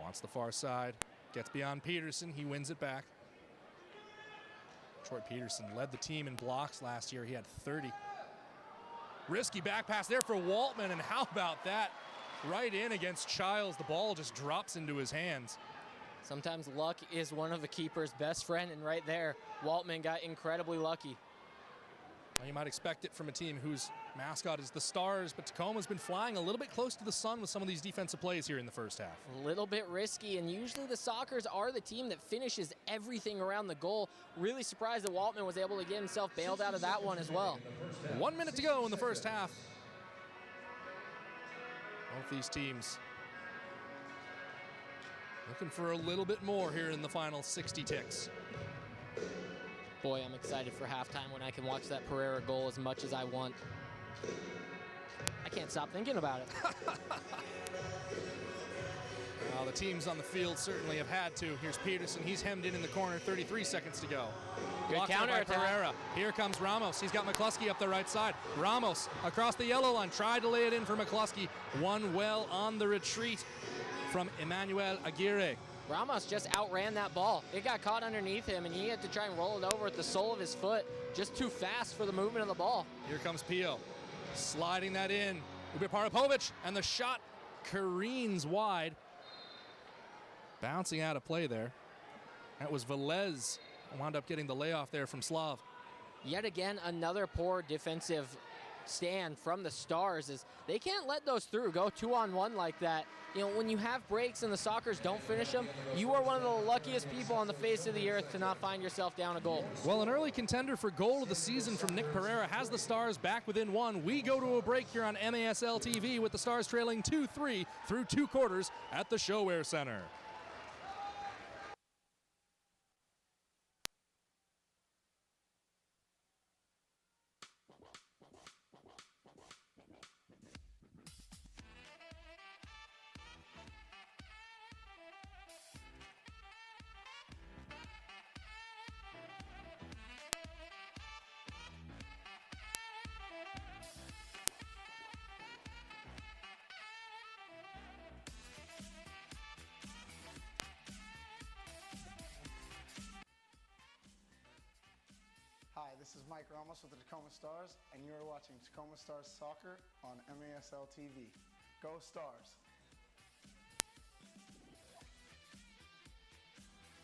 wants the far side. Gets beyond Peterson. He wins it back. Troy Peterson led the team in blocks last year. He had 30. Risky back pass there for Waltman, and how about that? Right in against Childs. The ball just drops into his hands. Sometimes luck is one of the keeper's best friend, and right there, Waltman got incredibly lucky. Well, you might expect it from a team whose mascot is the Stars, but Tacoma's been flying a little bit close to the sun with some of these defensive plays here in the first half. A little bit risky, and usually the Sockers are the team that finishes everything around the goal. Really surprised that Waltman was able to get himself bailed out of that one as well. 1 minute to go in the first half. Both these teams looking for a little bit more here in the final 60 ticks. Boy, I'm excited for halftime when I can watch that Pereira goal as much as I want. I can't stop thinking about it. Well, the teams on the field certainly have had to. Here's Peterson. He's hemmed in the corner. 33 seconds to go. Good counter by attack. Pereira. Here comes Ramos. He's got McCluskey up the right side. Ramos across the yellow line. Tried to lay it in for McCluskey. Won well on the retreat from Emmanuel Aguirre. Ramos just outran that ball. It got caught underneath him, and he had to try and roll it over with the sole of his foot. Just too fast for the movement of the ball. Here comes Pio. Sliding that in. Uber Parapovic, and the shot careens wide. Bouncing out of play there. That was Velez. Wound up getting the layoff there from Slav. Yet again, another poor defensive stand from the Stars, as they can't let those through, go 2-on-1 like that. You know, when you have breaks and the Sockers don't finish them, you are one of the luckiest people on the face of the earth to not find yourself down a goal. Well, an early contender for goal of the season from Nick Pereira has the Stars back within 1. We go to a break here on MASL TV with the Stars trailing 2-3 through 2 quarters at the ShoWare Center. Hi, this is Mike Ramos with the Tacoma Stars, and you are watching Tacoma Stars Soccer on MASL TV. Go Stars!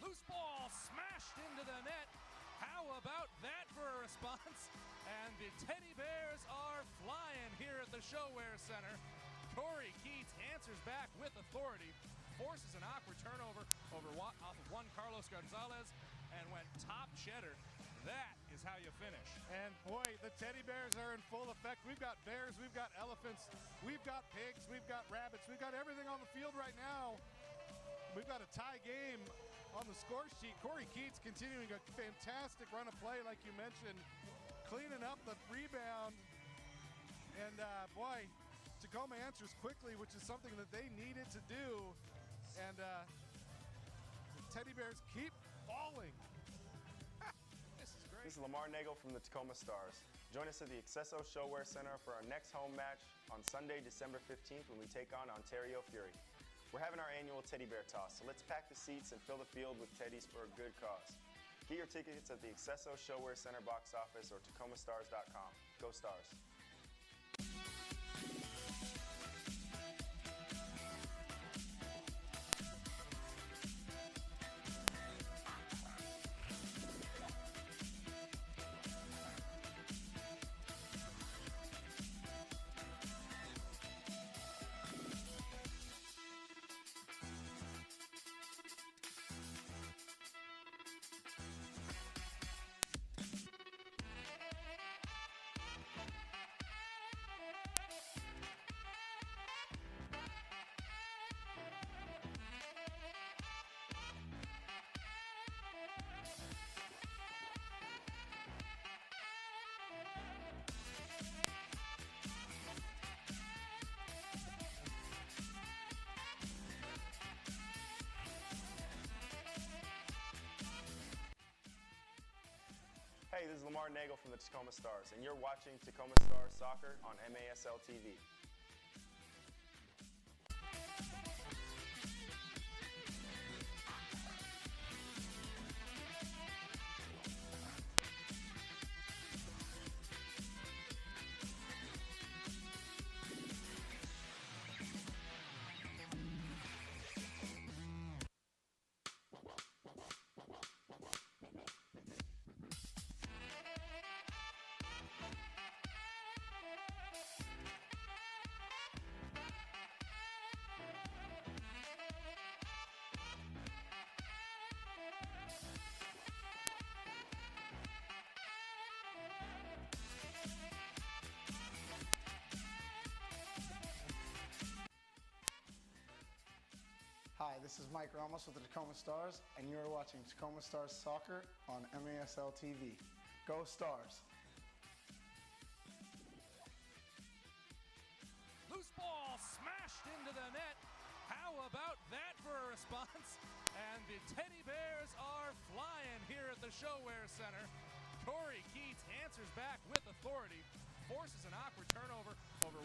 Loose ball smashed into the net. How about that for for a response, and the Teddy Bears are flying here at the ShoWare Center. Corey Keats answers back with authority, forces an awkward turnover off of Juan Carlos Gonzalez, and went top cheddar. That is how you finish. And boy, the teddy bears are in full effect. We've got bears, we've got elephants, we've got pigs, we've got rabbits, we've got everything on the field right now. We've got a tie game on the score sheet. Corey Keats continuing a fantastic run of play, like you mentioned, cleaning up the rebound. And boy, Tacoma answers quickly, which is something that they needed to do. And the teddy bears keep falling. This is Lamar Nagel from the Tacoma Stars. Join us at the Accesso ShoWare Center for our next home match on Sunday, December 15th when we take on Ontario Fury. We're having our annual teddy bear toss, so let's pack the seats and fill the field with teddies for a good cause. Get your tickets at the Accesso ShoWare Center box office or TacomaStars.com. Go Stars! Hey, this is Lamar Nagel from the Tacoma Stars, and you're watching Tacoma Stars Soccer on MASL TV. Hi, this is Mike Ramos with the Tacoma Stars, and you are watching Tacoma Stars Soccer on MASL TV. Go Stars! Loose ball smashed into the net. How about that for a response? And the Teddy Bears are flying here at the ShoWare Center. Corey Keats answers back with authority, forces an awkward turnover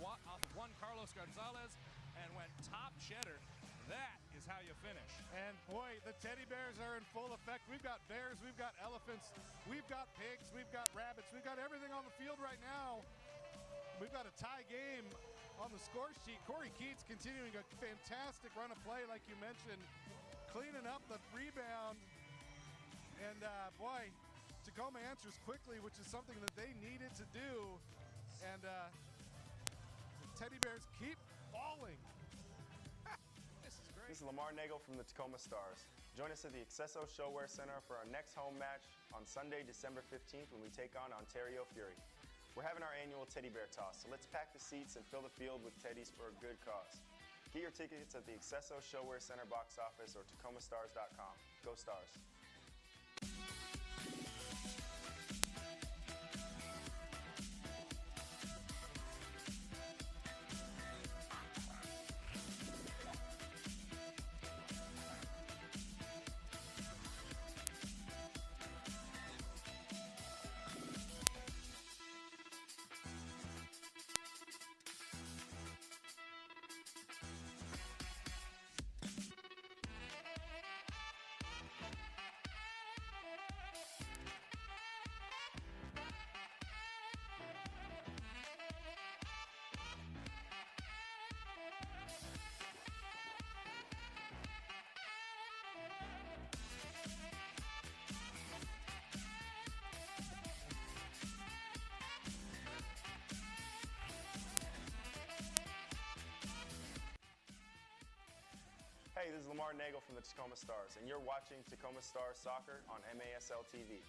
off of Juan Carlos Gonzalez, and went top cheddar. That is how you finish. And boy, the teddy bears are in full effect. We've got bears, we've got elephants, we've got pigs, we've got rabbits, we've got everything on the field right now. We've got a tie game on the score sheet. Corey Keats continuing a fantastic run of play, like you mentioned, cleaning up the rebound. And boy, Tacoma answers quickly, which is something that they needed to do. And the teddy bears keep falling. This is Lamar Nagel from the Tacoma Stars. Join us at the Accesso ShoWare Center for our next home match on Sunday, December 15th when we take on Ontario Fury. We're having our annual teddy bear toss, so let's pack the seats and fill the field with teddies for a good cause. Get your tickets at the Accesso ShoWare Center box office or TacomaStars.com. Go Stars! Hey, this is Lamar Nagel from the Tacoma Stars, and you're watching Tacoma Stars Soccer on MASL TV.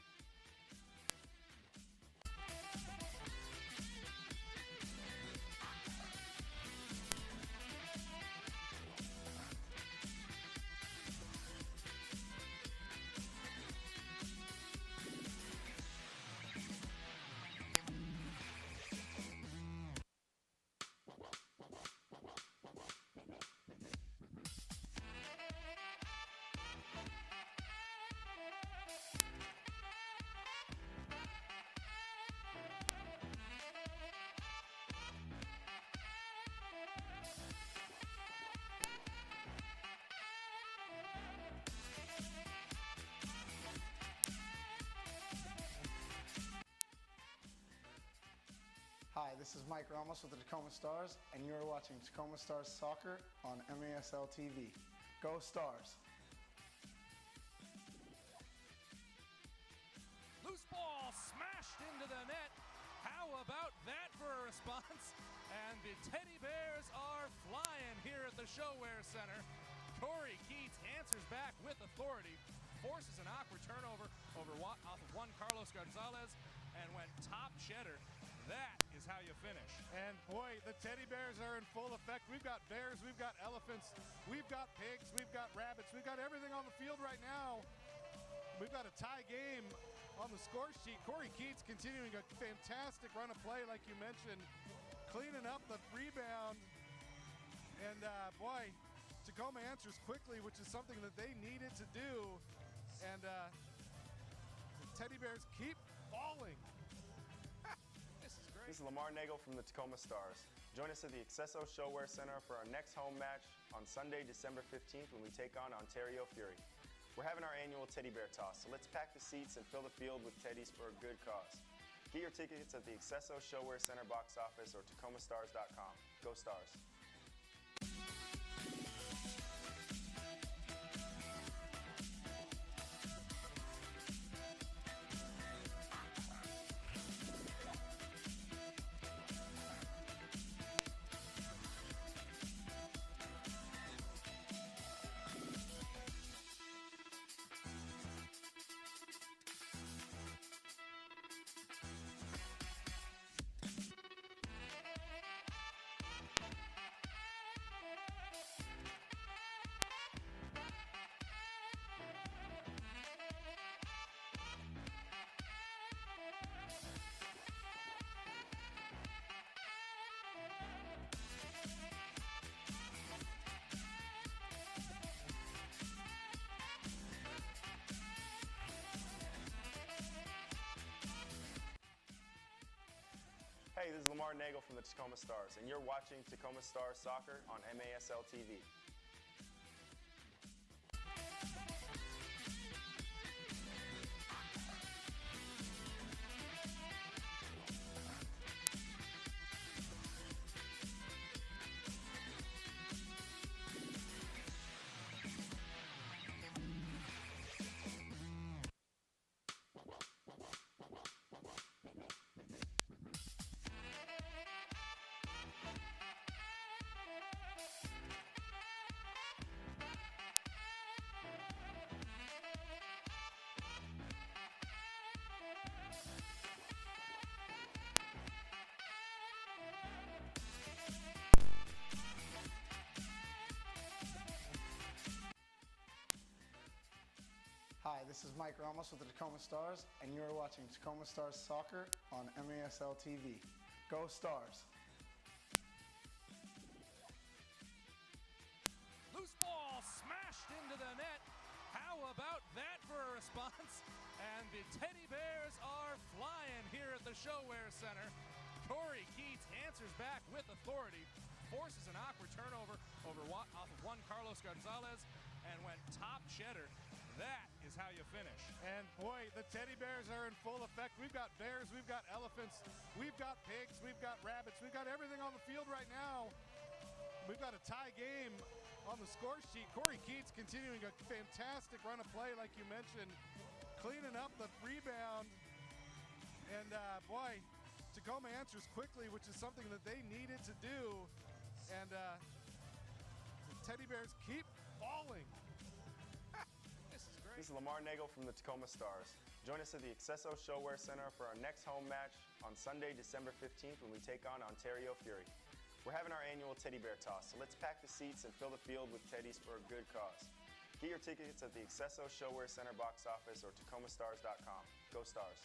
Hi, this is Mike Ramos with the Tacoma Stars, and you're watching Tacoma Stars Soccer on MASL TV. Go Stars! Loose ball smashed into the net. How about that for a response? And the Teddy Bears are flying here at the ShoWare Center. Corey Keats answers back with authority, forces an awkward turnover off of Juan Carlos Gonzalez, and went top cheddar. That is how you finish. And boy, the teddy bears are in full effect. We've got bears, we've got elephants, we've got pigs, we've got rabbits, we've got everything on the field right now. We've got a tie game on the score sheet. Corey Keats continuing a fantastic run of play, like you mentioned, cleaning up the rebound. And boy, Tacoma answers quickly, which is something that they needed to do. And the teddy bears keep falling. This is Lamar Nagel from the Tacoma Stars. Join us at the Accesso ShoWare Center for our next home match on Sunday, December 15th when we take on Ontario Fury. We're having our annual teddy bear toss, so let's pack the seats and fill the field with teddies for a good cause. Get your tickets at the Accesso ShoWare Center box office or tacomastars.com. Go Stars! Hey, this is Lamar Nagel from the Tacoma Stars, and you're watching Tacoma Stars Soccer on MASL TV. Hi, this is Mike Ramos with the Tacoma Stars, and you're watching Tacoma Stars Soccer on MASL TV. Go Stars! Loose ball smashed into the net. How about that for a response? And the Teddy Bears are flying here at the ShoWare Center. Corey Keats answers back with authority, forces an awkward turnover off of Juan Carlos Gonzalez, and went top cheddar. That is how you finish. And boy, the teddy bears are in full effect. We've got bears, we've got elephants, we've got pigs, we've got rabbits, we've got everything on the field right now. We've got a tie game on the score sheet. Corey Keats continuing a fantastic run of play, like you mentioned, cleaning up the rebound. And boy, Tacoma answers quickly, which is something that they needed to do. And the teddy bears keep falling. This is great. This is Lamar Nagel from the Tacoma Stars. Join us at the Accesso Showwear Center for our next home match on Sunday, December 15th when we take on Ontario Fury. We're having our annual teddy bear toss, so let's pack the seats and fill the field with teddies for a good cause. Get your tickets at the Accesso Showwear Center box office or tacomastars.com. Go Stars.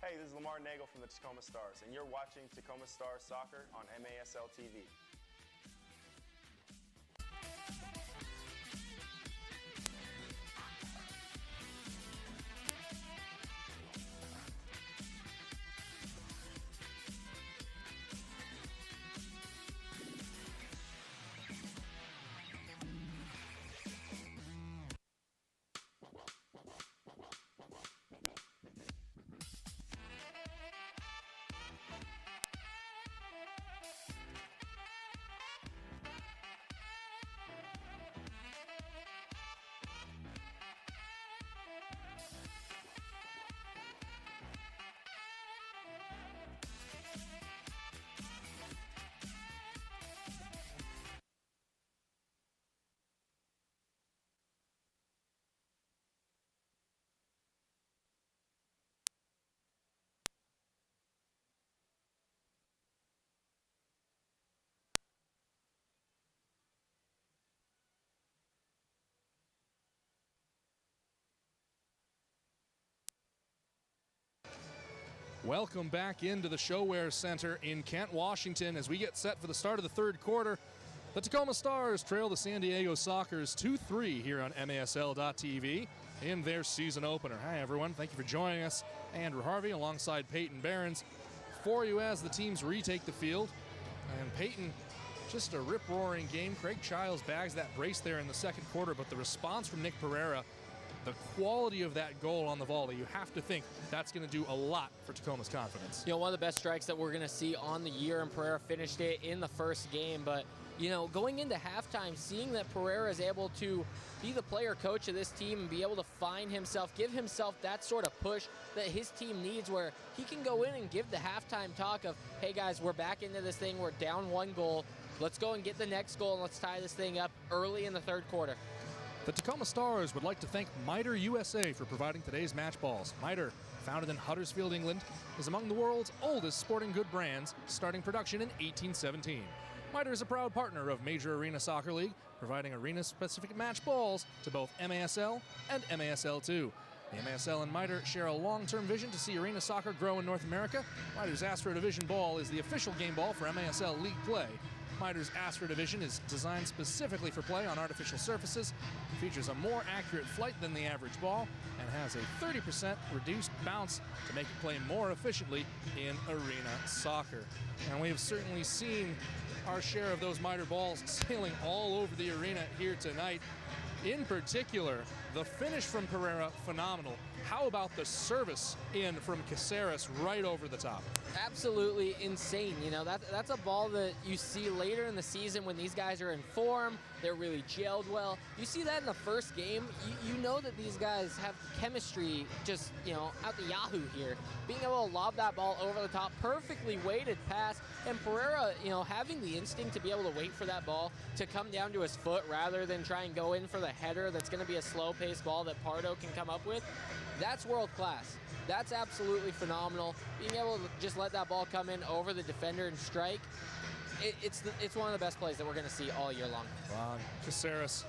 Hey, this is Lamar Nagel from the Tacoma Stars, and you're watching Tacoma Stars Soccer on MASL TV. Welcome back into the Showwear Center in Kent, Washington, as we get set for the start of the third quarter. The Tacoma Stars trail the San Diego Sockers 2-3 here on MASL.TV in their season opener. Hi, everyone. Thank you for joining us. Andrew Harvey alongside Peyton Behrens for you as the teams retake the field. And Peyton, just a rip-roaring game. Craig Childs bags that brace there in the second quarter, but the response from Nick Pereira, the quality of that goal on the volley, you have to think that's going to do a lot for Tacoma's confidence. You know, one of the best strikes that we're going to see on the year, and Pereira finished it in the first game. But, you know, going into halftime, seeing that Pereira is able to be the player coach of this team and be able to find himself, give himself that sort of push that his team needs, where he can go in and give the halftime talk of, hey guys, we're back into this thing, we're down one goal, let's go and get the next goal and let's tie this thing up early in the third quarter. The Tacoma Stars would like to thank Miter USA for providing today's match balls. Miter, founded in Huddersfield, England, is among the world's oldest sporting good brands, starting production in 1817. Miter is a proud partner of Major Arena Soccer League, providing arena-specific match balls to both MASL and MASL2. The MASL and Miter share a long-term vision to see arena soccer grow in North America. Miter's Astro Division ball is the official game ball for MASL League play. Miter's Astro Division is designed specifically for play on artificial surfaces, features a more accurate flight than the average ball, and has a 30% reduced bounce to make it play more efficiently in arena soccer. And we have certainly seen our share of those Miter balls sailing all over the arena here tonight. In particular, the finish from Pereira, phenomenal. How about the service in from Caceres right over the top? Absolutely insane. You know, that's a ball that you see later in the season when these guys are in form, they're really gelled well. You see that in the first game, you know that these guys have chemistry just, you know, out the yahoo here. Being able to lob that ball over the top, perfectly weighted pass, and Pereira, you know, having the instinct to be able to wait for that ball to come down to his foot rather than try and go in for the header that's going to be a slow-paced ball that Pardo can come up with. That's world class. That's absolutely phenomenal. Being able to just let that ball come in over the defender and strike, it's one of the best plays that we're going to see all year long. Caceres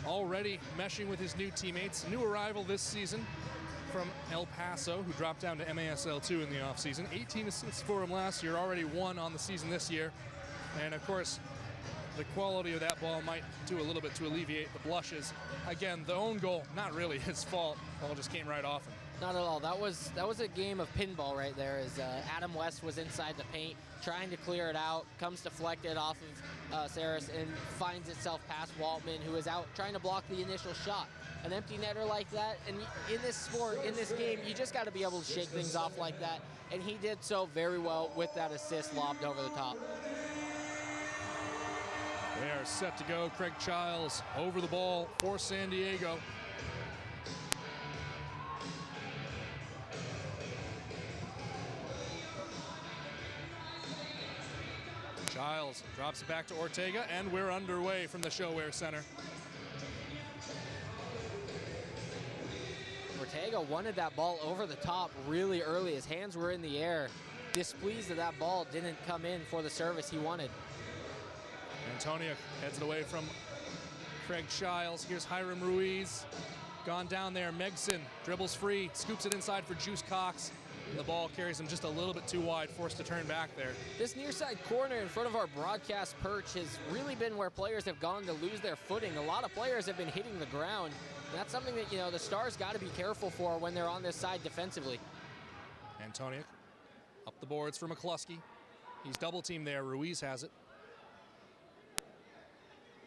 already meshing with his new teammates. New arrival this season from El Paso, who dropped down to MASL 2 in the offseason. 18 assists for him last year, already 1 on the season this year. And of course, the quality of that ball might do a little bit to alleviate the blushes. Again, the own goal, not really his fault. Ball just came right off him. Not at all. That was a game of pinball right there, as Adam West was inside the paint trying to clear it out, comes deflected off of Saris and finds itself past Waltman, who is out trying to block the initial shot. An empty netter like that, and in this sport, in this game, you just got to be able to shake things off like that, and he did so very well with that assist lobbed over the top. They are set to go. Craig Childs over the ball for San Diego. Childs drops it back to Ortega, and we're underway from the ShoWare Center. Ortega wanted that ball over the top really early. His hands were in the air, displeased that that ball didn't come in for the service he wanted. Antonio heads it away from Craig Childs. Here's Hiram Ruiz. Gone down there. Megson dribbles free, scoops it inside for Juice Cox. And the ball carries him just a little bit too wide, forced to turn back there. This near side corner in front of our broadcast perch has really been where players have gone to lose their footing. A lot of players have been hitting the ground. And that's something that, the Stars got to be careful for when they're on this side defensively. Antoniuk up the boards for McCluskey. He's double teamed there. Ruiz has it.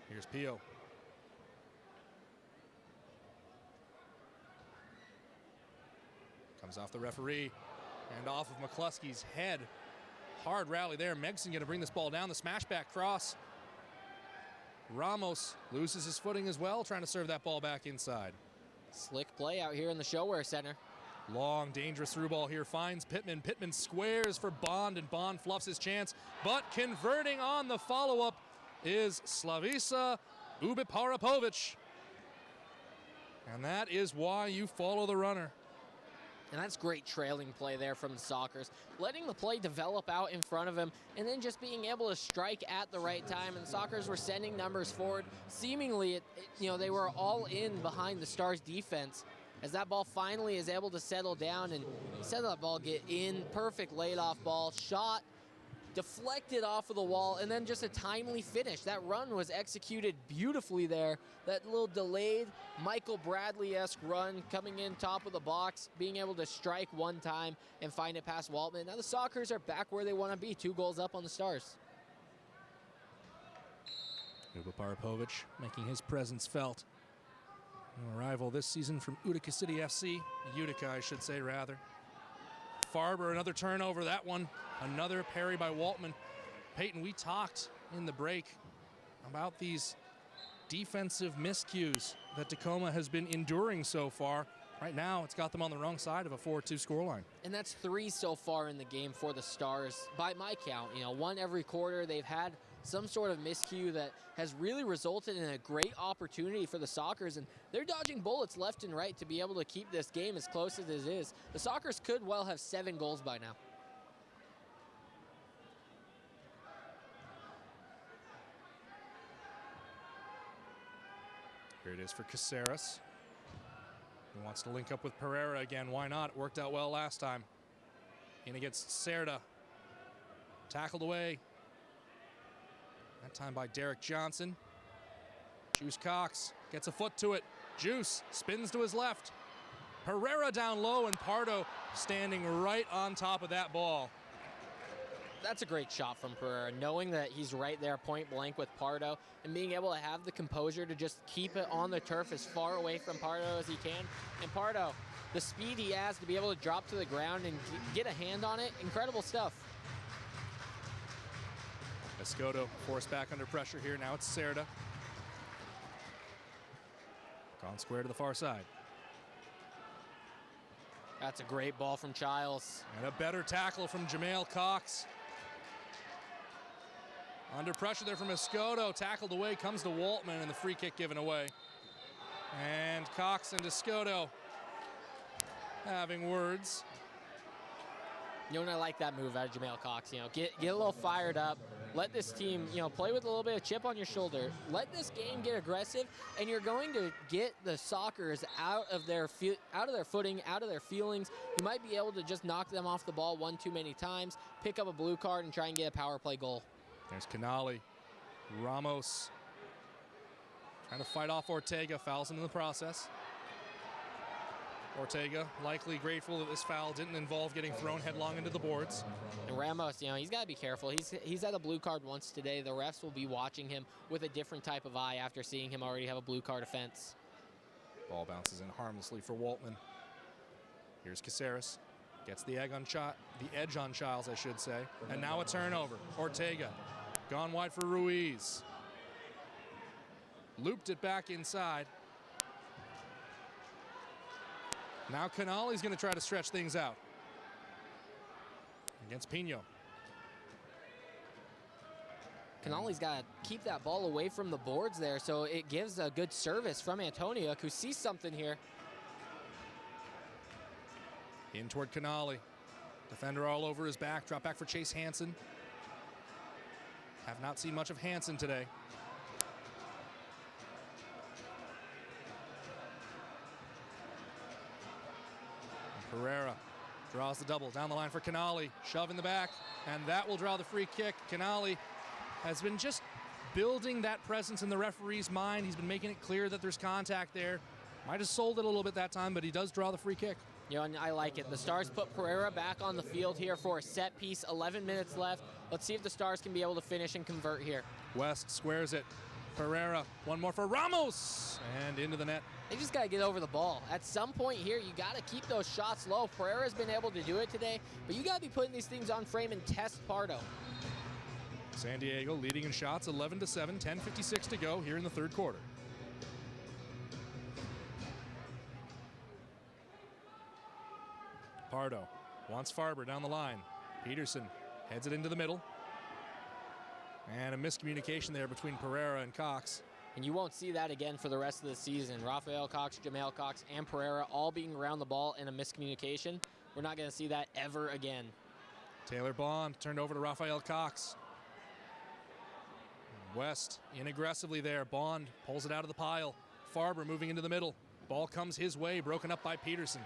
Here's Pio. Comes off the referee and off of McCluskey's head. Hard rally there. Megson going to bring this ball down. The smash back cross. Ramos loses his footing as well, trying to serve that ball back inside. Slick play out here in the ShoWare Center. Long, dangerous through ball here. Finds Pittman. Pittman squares for Bond, and Bond fluffs his chance. But converting on the follow-up is Slavica Ubiparapovic. And that is why you follow the runner. And that's great trailing play there from the Sockers. Letting the play develop out in front of him and then just being able to strike at the right time. And the Sockers were sending numbers forward. Seemingly, they were all in behind the Stars defense. As that ball finally is able to settle down and set that ball get in. Perfect laid-off ball. Shot, deflected off of the wall, and then just a timely finish. That run was executed beautifully there. That little delayed Michael Bradley-esque run coming in top of the box, being able to strike one time and find it past Waltman. Now the Sockers are back where they want to be, 2 goals up on the Stars. Ubiparapovic making his presence felt. New arrival this season from Utica City FC. Utica, I should say, rather. Farber, another turnover. That one, another parry by Waltman. Peyton, we talked in the break about these defensive miscues that Tacoma has been enduring so far. Right now, it's got them on the wrong side of a 4-2 scoreline. And that's 3 so far in the game for the Stars. By my count, 1 every quarter. They've had some sort of miscue that has really resulted in a great opportunity for the Sockers, and they're dodging bullets left and right to be able to keep this game as close as it is. The Sockers could well have 7 goals by now. Here it is for Caceres. He wants to link up with Pereira again. Why not? It worked out well last time. In against Cerda. Tackled away. That time by Derek Johnson. Juice Cox gets a foot to it. Juice spins to his left. Pereira down low, and Pardo standing right on top of that ball. That's a great shot from Pereira, knowing that he's right there point blank with Pardo and being able to have the composure to just keep it on the turf as far away from Pardo as he can. And Pardo, the speed he has to be able to drop to the ground and get a hand on it, incredible stuff. Escoto forced back under pressure here. Now it's Cerda. Gone square to the far side. That's a great ball from Childs. And a better tackle from Jamail Cox. Under pressure there from Escoto. Tackled away, comes to Waltman, and the free kick given away. And Cox and Escoto having words. And I like that move out of Jamail Cox. Get a little fired up, let this team, play with a little bit of chip on your shoulder. Let this game get aggressive, and you're going to get the Sockers out of their footing, out of their feelings. You might be able to just knock them off the ball one too many times, pick up a blue card, and try and get a power play goal. There's Canali. Ramos trying to fight off Ortega, fouls him in the process. Ortega likely grateful that this foul didn't involve getting thrown headlong into the boards. And Ramos, he's got to be careful. He's had a blue card once today. The refs will be watching him with a different type of eye after seeing him already have a blue card offense. Ball bounces in harmlessly for Waltman. Here's Caceres. Gets the edge on Childs, I should say. And now a turnover. Ortega gone wide for Ruiz. Looped it back inside. Now Canali's going to try to stretch things out against Pino. Canali's got to keep that ball away from the boards there, so it gives a good service from Antonio, who sees something here. In toward Canali. Defender all over his back. Drop back for Chase Hansen. Have not seen much of Hansen today. Pereira draws the double down the line for Canali. Shove in the back, and that will draw the free kick. Canali has been just building that presence in the referee's mind. He's been making it clear that there's contact there. Might have sold it a little bit that time, but he does draw the free kick. And I like it. The Stars put Pereira back on the field here for a set piece. 11 minutes left. Let's see if the Stars can be able to finish and convert here. West squares it. Pereira, one more for Ramos, and into the net. They just got to get over the ball. At some point here, you got to keep those shots low. Pereira's been able to do it today, but you got to be putting these things on frame and test Pardo. San Diego leading in shots 11-7, 10:56 to go here in the third quarter. Pardo wants Farber down the line. Peterson heads it into the middle. And a miscommunication there between Pereira and Cox. And you won't see that again for the rest of the season. Rafael Cox, Jamel Cox, and Pereira all being around the ball in a miscommunication. We're not going to see that ever again. Taylor Bond turned over to Rafael Cox. West in aggressively there. Bond pulls it out of the pile. Farber moving into the middle. Ball comes his way, broken up by Peterson.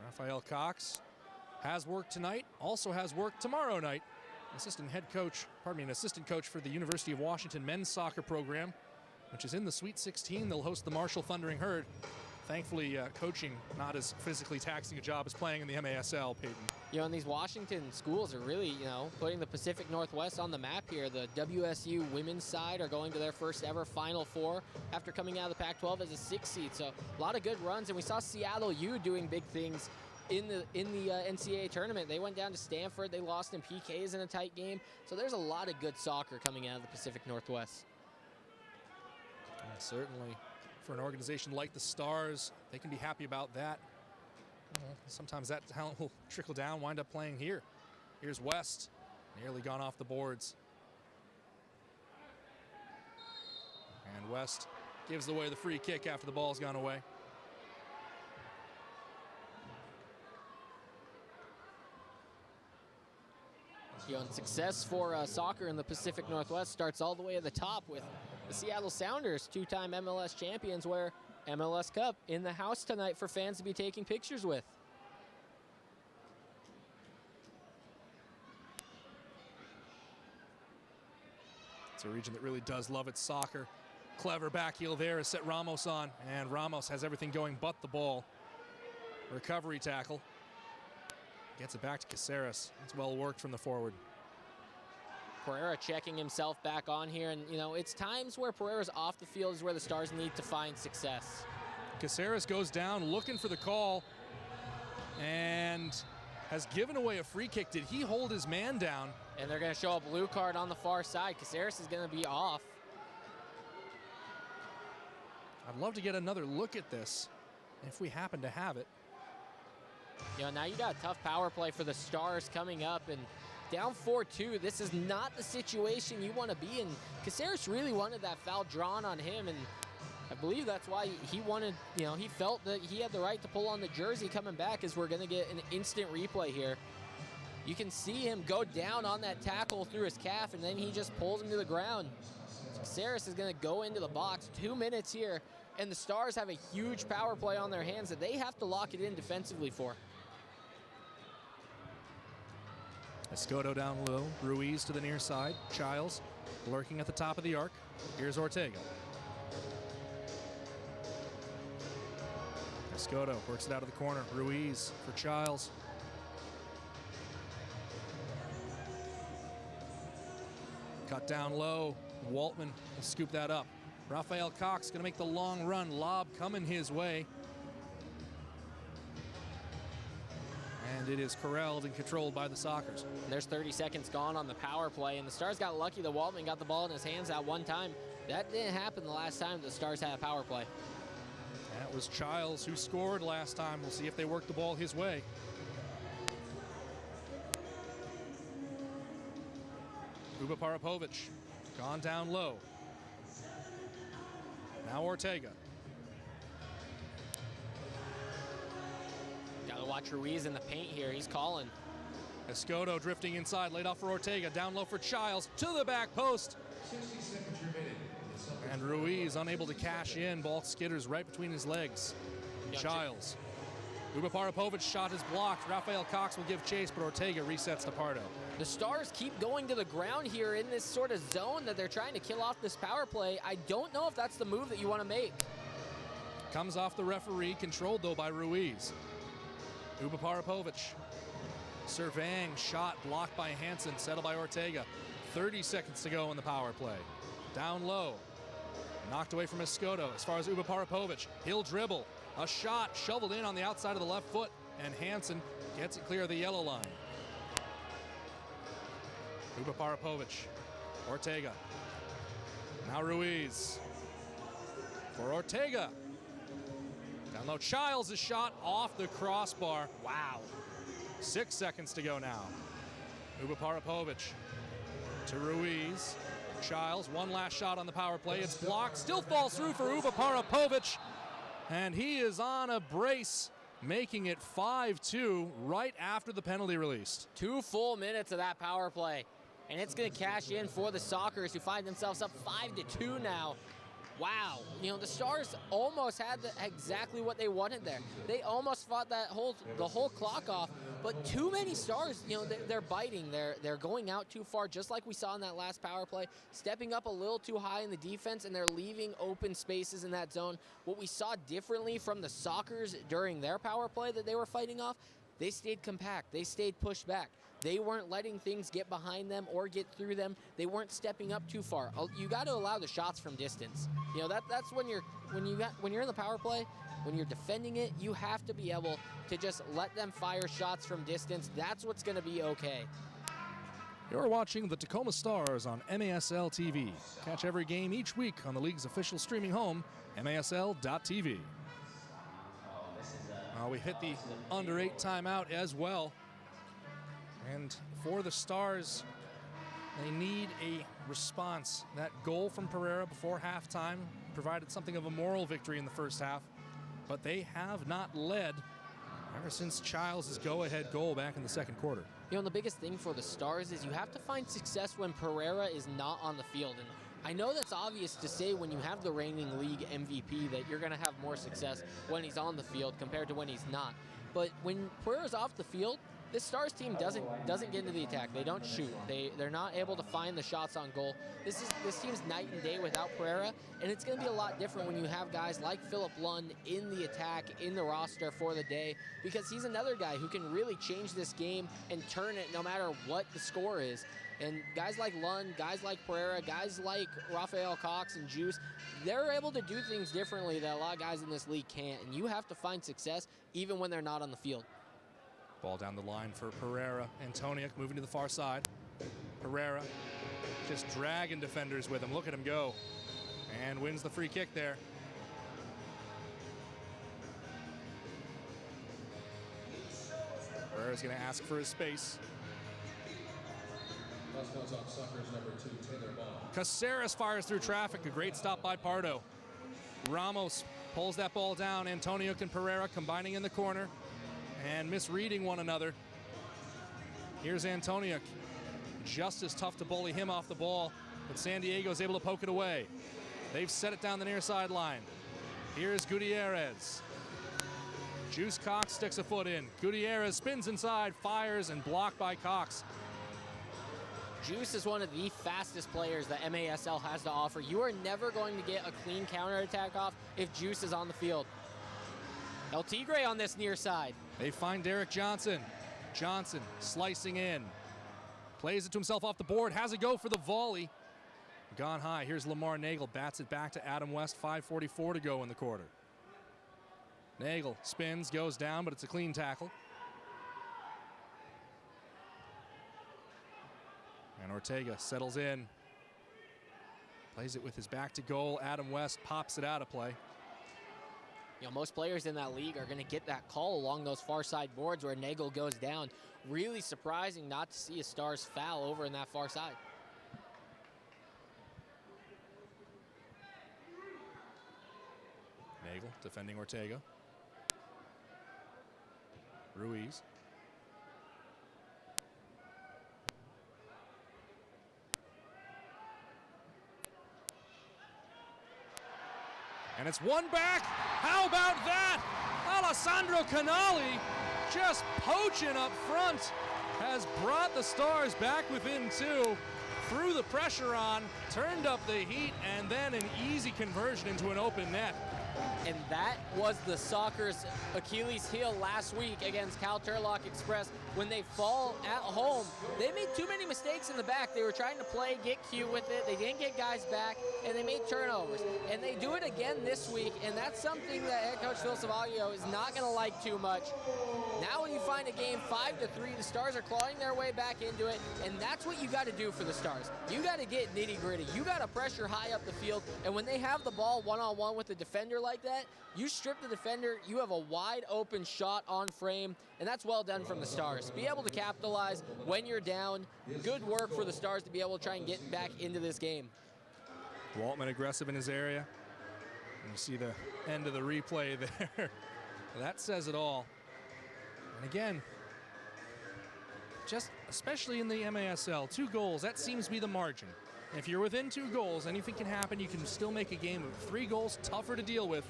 Rafael Cox has work tonight, also has work tomorrow night. Assistant coach for the University of Washington men's soccer program, which is in the Sweet 16. They'll host the Marshall Thundering Herd. Thankfully, coaching not as physically taxing a job as playing in the MASL, Peyton. And these Washington schools are really, putting the Pacific Northwest on the map here. The WSU women's side are going to their first ever Final Four after coming out of the Pac-12 as a 6th seed. So a lot of good runs, and we saw Seattle U doing big things in the NCAA tournament. They went down to Stanford. They lost in PKs in a tight game. So there's a lot of good soccer coming out of the Pacific Northwest. Certainly. For an organization like the Stars, they can be happy about that. Sometimes that talent will trickle down, wind up playing here. Here's West, nearly gone off the boards. And West gives away the free kick after the ball's gone away. And success for soccer in the Pacific Northwest starts all the way at the top with the Seattle Sounders, 2-time MLS champions, where MLS Cup in the house tonight for fans to be taking pictures with. It's a region that really does love its soccer. Clever back heel there has set Ramos on, and Ramos has everything going but the ball. Recovery tackle. Gets it back to Caceres. It's well worked from the forward. Pereira checking himself back on here, and it's times where Pereira's off the field is where the Stars need to find success. Caceres goes down looking for the call and has given away a free kick. Did he hold his man down? And they're going to show a blue card on the far side. Caceres is going to be off. I'd love to get another look at this if we happen to have it. Now you got a tough power play for the Stars coming up, and down 4-2. This is not the situation you want to be in. Caceres really wanted that foul drawn on him, and believe that's why he wanted, he felt that he had the right to pull on the jersey coming back, as we're going to get an instant replay here. You can see him go down on that tackle through his calf, and then he just pulls him to the ground. Saris is going to go into the box. 2 minutes here, and the Stars have a huge power play on their hands that they have to lock it in defensively for. Escoto down low, Ruiz to the near side, Childs lurking at the top of the arc. Here's Ortega. Escoto works it out of the corner, Ruiz for Childs. Cut down low, Waltman will scoop that up. Rafael Cox going to make the long run, lob coming his way. And it is corralled and controlled by the Sockers. There's 30 seconds gone on the power play, and the Stars got lucky that Waltman got the ball in his hands that one time. That didn't happen the last time the Stars had a power play. That was Childs who scored last time. We'll see if they work the ball his way. Uba Parapovic gone down low. Now Ortega. Gotta watch Ruiz in the paint here. He's calling. Escoto drifting inside, laid off for Ortega. Down low for Childs, to the back post. 60 seconds remaining. And Ruiz unable to cash in. Ball skitters right between his legs. Childs. Uba Parapovic shot is blocked. Rafael Cox will give chase, but Ortega resets to Pardo. The Stars keep going to the ground here in this sort of zone that they're trying to kill off this power play. I don't know if that's the move that you want to make. Comes off the referee, controlled though by Ruiz. Uba Parapovic. Surveying shot blocked by Hansen, settled by Ortega. 30 seconds to go in the power play. Down low. Knocked away from Escoto. As far as Uba Parapovic, he'll dribble. A shot shoveled in on the outside of the left foot, and Hansen gets it clear of the yellow line. Uba Parapovic. Ortega. Now Ruiz. For Ortega. Down low. Childs' shot off the crossbar. Wow. 6 seconds to go now. Uba Parapovic to Ruiz. Childs, one last shot on the power play. It's blocked. Still falls through for Uba Parapovic. And he is on a brace, making it 5-2 right after the penalty released. 2 full minutes of that power play. And it's going to cash in for the Sockers, who find themselves up 5-2 now. Wow. The Stars almost had exactly what they wanted there. They almost fought the whole clock off, but too many Stars, they're biting. They're going out too far, just like we saw in that last power play, stepping up a little too high in the defense, and they're leaving open spaces in that zone. What we saw differently from the Sockers during their power play that they were fighting off, they stayed compact. They stayed pushed back. They weren't letting things get behind them or get through them. They weren't stepping up too far. You got to allow the shots from distance. That's when you're in the power play, when you're defending it, you have to be able to just let them fire shots from distance. That's what's going to be okay. You're watching the Tacoma Stars on MASL TV. Catch every game each week on the league's official streaming home, MASL.tv. We hit the under 8 timeout as well. And for the Stars, they need a response. That goal from Pereira before halftime provided something of a moral victory in the first half, but they have not led ever since Childs' go-ahead goal back in the second quarter. The biggest thing for the Stars is you have to find success when Pereira is not on the field. And I know that's obvious to say when you have the reigning league MVP that you're going to have more success when he's on the field compared to when he's not. But when Pereira's off the field, this Stars team doesn't get into the attack. They don't shoot. They're not able to find the shots on goal. This team's night and day without Pereira, and it's going to be a lot different when you have guys like Philip Lund in the attack, in the roster for the day, because he's another guy who can really change this game and turn it no matter what the score is. And guys like Lund, guys like Pereira, guys like Rafael Cox and Juice, they're able to do things differently that a lot of guys in this league can't, and you have to find success even when they're not on the field. Ball down the line for Pereira. Antoniuk moving to the far side. Pereira just dragging defenders with him. Look at him go. And wins the free kick there. Pereira's going to ask for his space. Caceres fires through traffic. A great stop by Pardo. Ramos pulls that ball down. Antoniuk and Pereira combining in the corner and misreading one another. Here's Antoniuk. Just as tough to bully him off the ball, but San Diego is able to poke it away. They've set it down the near sideline. Here's Gutierrez. Juice Cox sticks a foot in. Gutierrez spins inside, fires, and blocked by Cox. Juice is one of the fastest players that MASL has to offer. You are never going to get a clean counterattack off if Juice is on the field. El Tigre on this near side. They find Derek Johnson. Johnson slicing in. Plays it to himself off the board. Has a go for the volley. Gone high. Here's Lamar Nagel. Bats it back to Adam West. 5:44 to go in the quarter. Nagel spins, goes down, but it's a clean tackle. And Ortega settles in. Plays it with his back to goal. Adam West pops it out of play. You know, most players in that league are going to get that call along those far side boards where Nagel goes down. Really surprising not to see a Stars foul over in that far side. Nagel defending Ortega. Ruiz. And it's one back. How about that? Alessandro Canali just poaching up front. Has brought the Stars back within two. Threw the pressure on, turned up the heat, and then an easy conversion into an open net. And that was the Soccer's Achilles heel last week against Cal Turlock Express. When they fall at home, they made too many mistakes in the back. They were trying to play, get cute with it. They didn't get guys back, and they made turnovers. And they do it again this week, and that's something that head coach Phil Savaglio is not going to like too much. Now when you find a game 5-3, the Stars are clawing their way back into it, and that's what you got to do for the Stars. You got to get nitty-gritty. You got to pressure high up the field, and when they have the ball one-on-one with a defender like that, you strip the defender, you have a wide open shot on frame, and that's well done from the Stars. Be able to capitalize when you're down. Good work for the Stars to be able to try and get back into this game. Waltman aggressive in his area. And you see the end of the replay there. That says it all. And again, just especially in the MASL, 2 goals, that seems to be the margin. If you're within 2 goals, anything can happen. You can still make a game of 3 goals, tougher to deal with.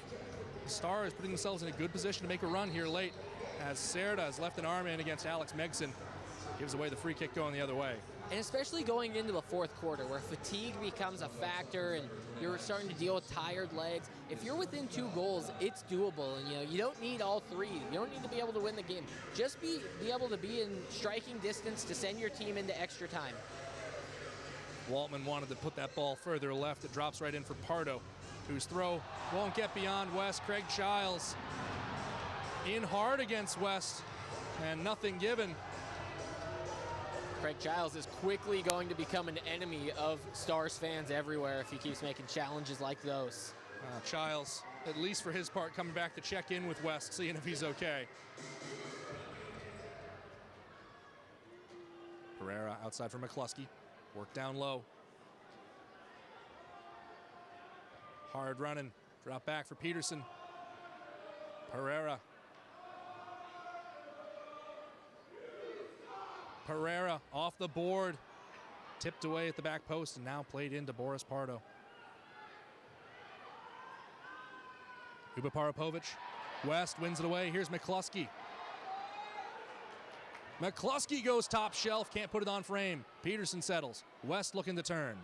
The Stars putting themselves in a good position to make a run here late as Cerda has left an arm in against Alex Megson. Gives away the free kick going the other way. And especially going into the 4th quarter where fatigue becomes a factor and you're starting to deal with tired legs. If you're within 2 goals, it's doable. And, you know, you don't need all 3. You don't need to be able to win the game. Just be able to be in striking distance to send your team into extra time. Waltman wanted to put that ball further left. It drops right in for Pardo, whose throw won't get beyond West. Craig Childs in hard against West, and nothing given. Craig Childs is quickly going to become an enemy of Stars fans everywhere if he keeps making challenges like those. Childs, at least for his part, coming back to check in with West, seeing if he's okay. Pereira outside for McCluskey. Work down low. Hard running. Drop back for Peterson. Pereira. Pereira off the board. Tipped away at the back post and now played into Boris Pardo. Uba Parapovic. West wins it away. Here's McCluskey. McCluskey goes top shelf, can't put it on frame. Peterson settles. West looking to turn.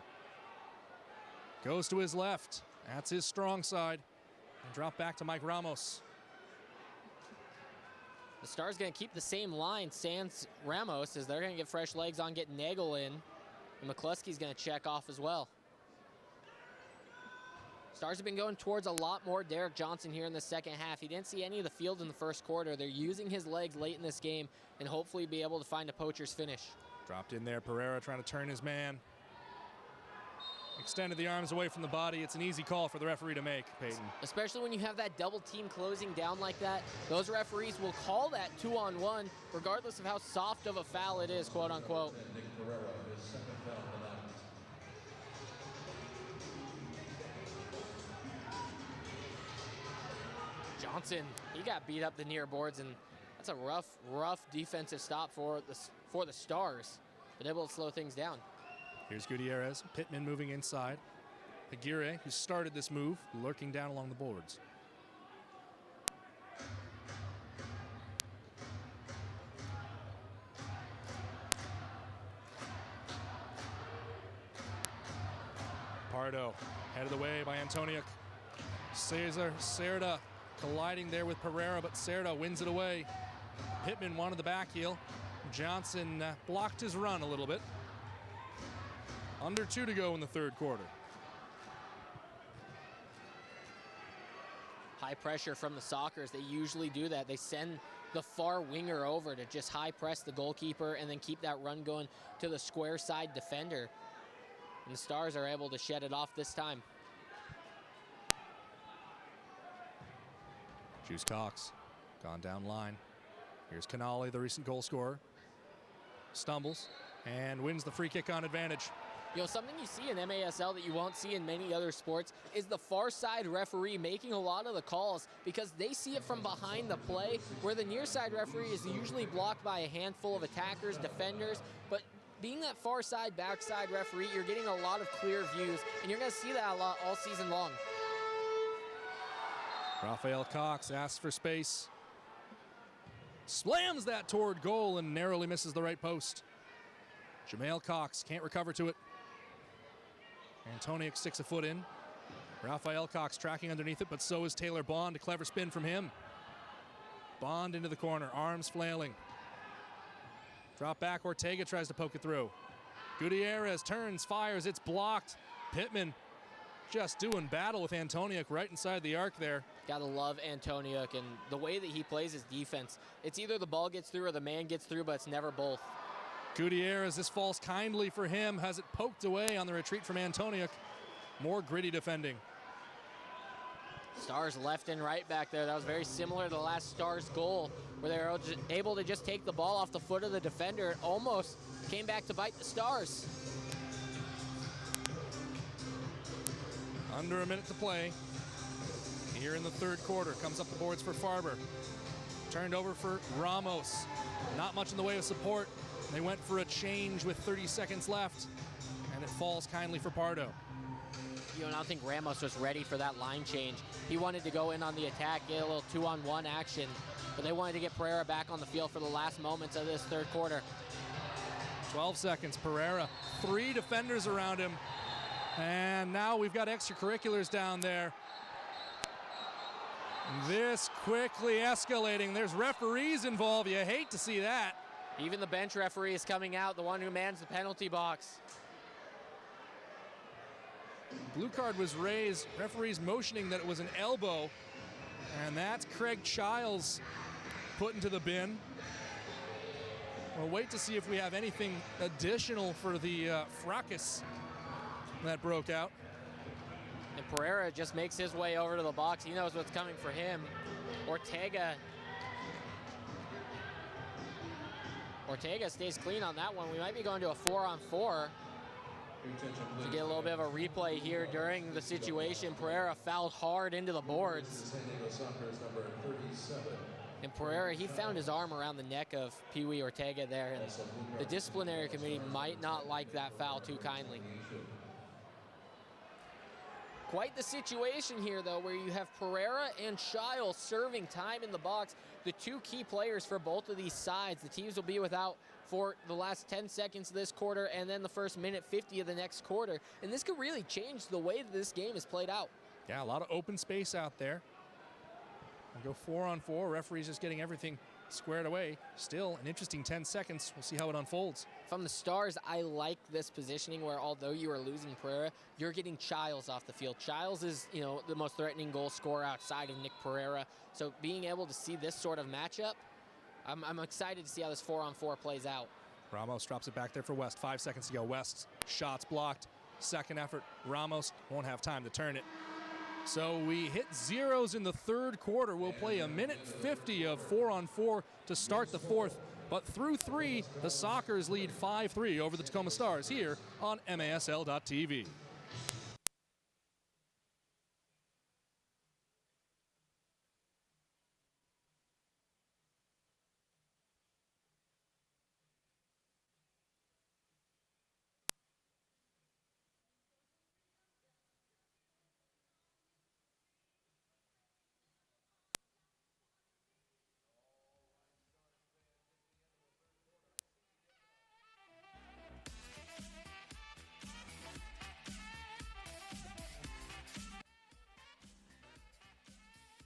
Goes to his left. That's his strong side. And drop back to Mike Ramos. The Stars going to keep the same line, sans Ramos, as they're going to get fresh legs on, get Nagel in. And McCluskey's going to check off as well. Stars have been going towards a lot more Derek Johnson here in the second half. He didn't see any of the field in the first quarter. They're using his legs late in this game and hopefully be able to find a poacher's finish. Dropped in there, Pereira trying to turn his man. Extended the arms away from the body. It's an easy call for the referee to make, Peyton. Especially when you have that double team closing down like that. Those referees will call that 2-on-1 regardless of how soft of a foul it is, quote unquote. Johnson, he got beat up the near boards, and that's a rough defensive stop for the Stars, but able to slow things down. Here's Gutierrez. Pittman moving inside. Aguirre, who started this move, lurking down along the boards. Pardo, head of the way by Antoniuk. Cesar Cerda colliding there with Pereira, but Cerda wins it away. Pittman wanted the back heel. Johnson blocked his run a little bit. Under 2 to go in the third quarter. High pressure from the Sockers. They usually do that. They send the far winger over to just high press the goalkeeper and then keep that run going to the square side defender. And the Stars are able to shed it off this time. Juice Cox gone down line. Here's Canale, the recent goal scorer. Stumbles and wins the free kick on advantage. You know, something you see in MASL that you won't see in many other sports is the far side referee making a lot of the calls because they see it from behind the play, where the near side referee is usually blocked by a handful of attackers, defenders, but being that far side, backside referee, you're getting a lot of clear views, and you're going to see that a lot all season long. Rafael Cox asks for space. Slams that toward goal and narrowly misses the right post. Jamail Cox can't recover to it. Antoniuk sticks a foot in. Rafael Cox tracking underneath it, but so is Taylor Bond. A clever spin from him. Bond into the corner, arms flailing. Drop back, Ortega tries to poke it through. Gutierrez turns, fires, it's blocked. Pittman just doing battle with Antoniuk right inside the arc there. Gotta love Antoniuk and the way that he plays his defense. It's either the ball gets through or the man gets through, but it's never both. Gutierrez, this falls kindly for him, has it poked away on the retreat from Antoniuk. More gritty defending. Stars left and right back there. That was very similar to the last Stars goal, where they were able to just take the ball off the foot of the defender. It almost came back to bite the Stars. Under a minute to play. Here in the third quarter, comes up the boards for Farber. Turned over for Ramos. Not much in the way of support. They went for a change with 30 seconds left, and it falls kindly for Pardo. You know, I don't think Ramos was ready for that line change. He wanted to go in on the attack, get a little 2-on-1 action, but they wanted to get Pereira back on the field for the last moments of this third quarter. 12 seconds, Pereira, 3 defenders around him, and now we've got extracurriculars down there. This quickly escalating. There's referees involved. You hate to see that. Even the bench referee is coming out, the one who mans the penalty box. Blue card was raised. Referees motioning that it was an elbow. And that's Craig Childs put into the bin. We'll wait to see if we have anything additional for the fracas that broke out. And Pereira just makes his way over to the box. He knows what's coming for him. Ortega stays clean on that one. We might be going to a 4-on-4. To get a little bit of a replay here during the situation, Pereira fouled hard into the boards. And Pereira, he found his arm around the neck of Pee Wee Ortega there, and the disciplinary committee might not like that foul too kindly. Quite the situation here, though, where you have Pereira and Childs serving time in the box, the two key players for both of these sides. The teams will be without for the last 10 seconds of this quarter and then the first minute 50 of the next quarter. And this could really change the way that this game is played out. Yeah, a lot of open space out there. We'll go 4-on-4. Referees just getting everything squared away. Still an interesting 10 seconds. We'll see how it unfolds. From the Stars, I like this positioning where although you are losing Pereira, you're getting Childs off the field. Childs is, you know, the most threatening goal scorer outside of Nick Pereira. So being able to see this sort of matchup, I'm excited to see how this 4-on-4 plays out. Ramos drops it back there for West. 5 seconds to go. West, shots blocked. Second effort. Ramos won't have time to turn it. So we hit zeros in the third quarter. We'll play a minute 50 of 4-on-4 to start the fourth. But through 3, the Sockers lead 5-3 over the Tacoma Stars here on MASL.TV.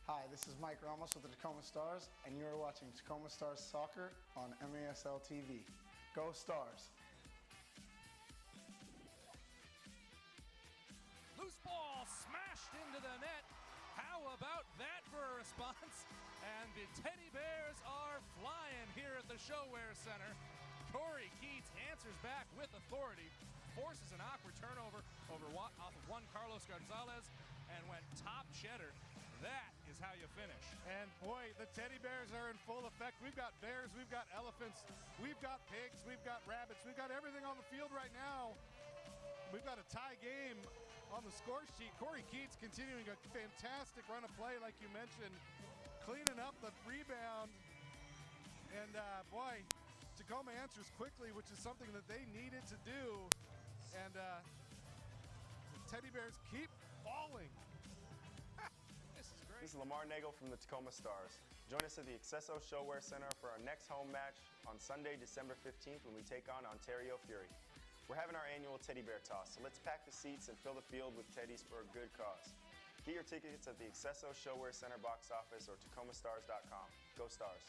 Hi, this is Mike Ramos with the Tacoma Stars, and you are watching Tacoma Stars Soccer on MASL TV. Go Stars! Loose ball smashed into the net. How about that for a response? And the Teddy Bears are flying here at the ShoWare Center. Corey Keats answers back with authority, forces an awkward turnover off of Juan Carlos Gonzalez, and went top cheddar. That is how you finish. And boy, the Teddy Bears are in full effect. We've got bears, we've got elephants, we've got pigs, we've got rabbits, we've got everything on the field right now. We've got a tie game on the score sheet. Corey Keats continuing a fantastic run of play, like you mentioned, cleaning up the rebound. And boy, Tacoma answers quickly, which is something that they needed to do. And the Teddy Bears keep falling. This is Lamar Nagel from the Tacoma Stars. Join us at the Accesso ShoWare Center for our next home match on Sunday, December 15th when we take on Ontario Fury. We're having our annual Teddy Bear Toss, so let's pack the seats and fill the field with teddies for a good cause. Get your tickets at the Accesso ShoWare Center box office or TacomaStars.com. Go Stars!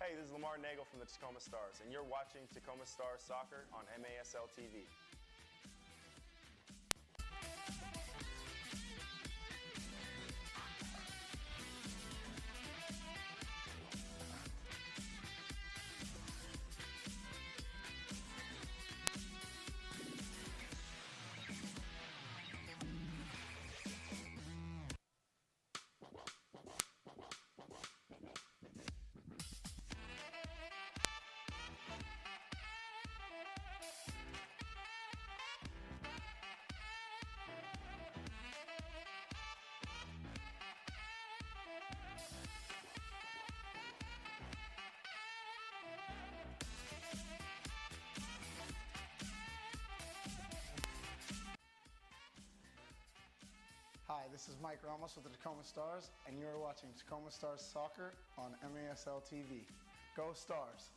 Hey, this is Lamar Nagel from the Tacoma Stars, and you're watching Tacoma Stars Soccer on MASL TV. Hi, this is Mike Ramos with the Tacoma Stars, and you are watching Tacoma Stars Soccer on MASL TV. Go Stars!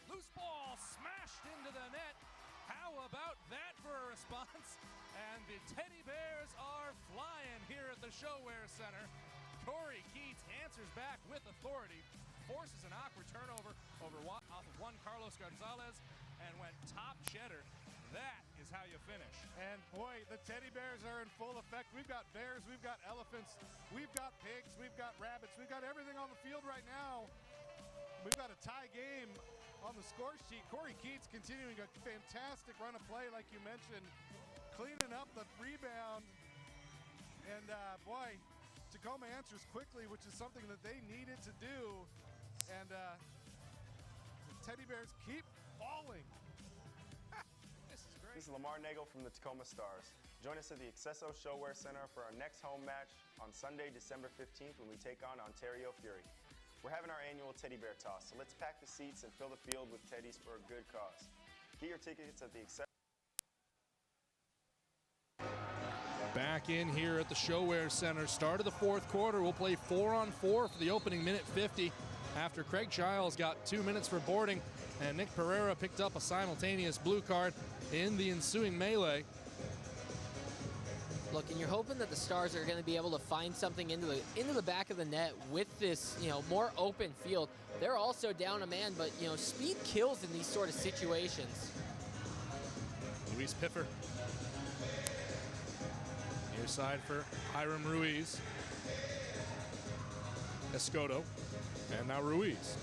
Loose ball smashed into the net. How about that for a response? And the Teddy Bears are flying here at the ShoWare Center. Corey Keats answers back with authority, forces an awkward turnover off of Juan Carlos Gonzalez, and went top cheddar. That is how you finish. And boy, the Teddy Bears are in full effect. We've got bears, we've got elephants, we've got pigs, we've got rabbits, we've got everything on the field right now. We've got a tie game on the score sheet. Corey Keats continuing a fantastic run of play, like you mentioned, cleaning up the rebound. And boy, Tacoma answers quickly, which is something that they needed to do. And the Teddy Bears keep falling. This is Lamar Nagel from the Tacoma Stars. Join us at the Accesso ShoWare Center for our next home match on Sunday, December 15th when we take on Ontario Fury. We're having our annual Teddy Bear Toss, so let's pack the seats and fill the field with teddies for a good cause. Get your tickets at the Accesso. Back in here at the ShoWare Center. Start of the fourth quarter. We'll play 4-on-4 for the opening minute 50 after Craig Giles got 2 minutes for boarding and Nick Pereira picked up a simultaneous blue card in the ensuing melee. Look, and you're hoping that the Stars are going to be able to find something into the back of the net with this, more open field. They're also down a man, but, speed kills in these sort of situations. Luis Piffer. Near side for Hiram Ruiz. Escoto, and now Ruiz.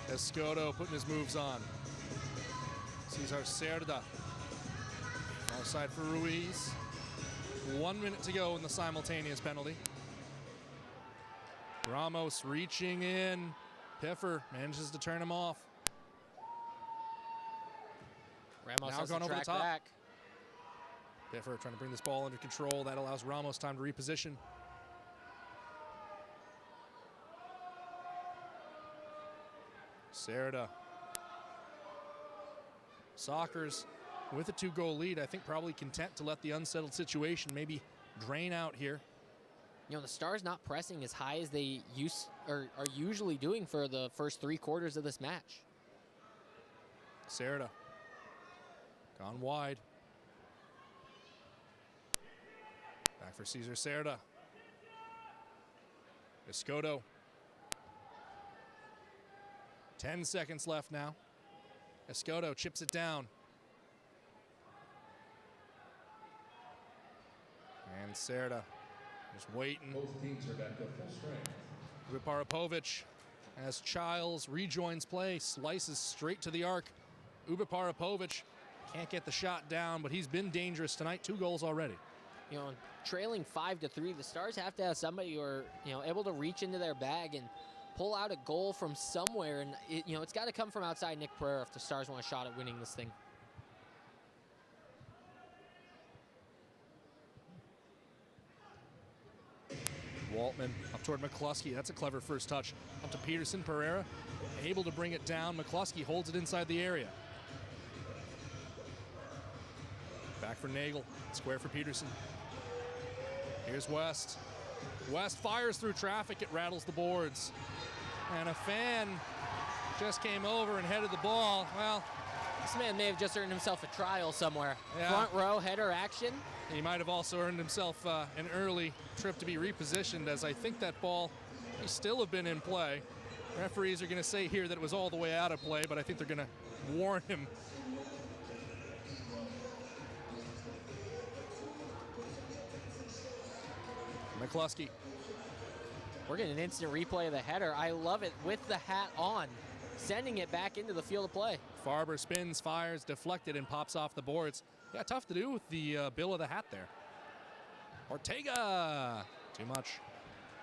Escoto putting his moves on. Cesar Cerda. Offside for Ruiz. 1 minute to go in the simultaneous penalty. Ramos reaching in. Piffer manages to turn him off. Ramos Now has gone to over the track top. back. Piffer trying to bring this ball under control. That allows Ramos time to reposition. Cerda. Sockers with a 2-goal lead. I think probably content to let the unsettled situation maybe drain out here. You know, the Stars not pressing as high as they are usually doing for the first 3 quarters of this match. Cerda. Gone wide. Back for Cesar Cerda. Escoto. 10 seconds left now. Escoto chips it down. And Cerda just waiting. Both teams are back to full strength. Ubiparapovic, as Childs rejoins play, slices straight to the arc. Ubiparapovic can't get the shot down, but he's been dangerous tonight. 2 goals already. You know, trailing 5-3, the Stars have to have somebody who are, you know, able to reach into their bag and pull out a goal from somewhere. And, it's got to come from outside Nick Pereira if the Stars want a shot at winning this thing. Waltman up toward McCluskey. That's a clever first touch. Up to Peterson. Pereira able to bring it down. McCluskey holds it inside the area. Back for Nagel. Square for Peterson. Here's West. West fires through traffic. It rattles the boards. And a fan just came over and headed the ball. Well, This man may have just earned himself a trial somewhere. Yeah. Front row header action. he might have also earned himself an early trip to be repositioned, as I think that ball may still have been in play. Referees are going to say here that it was all the way out of play, but I think they're going to warn him. McCluskey. We're getting an instant replay of the header. I love it with the hat on, sending it back into the field of play. Farber spins, fires, deflected, and pops off the boards. Yeah, tough to do with the bill of the hat there. Ortega, too much.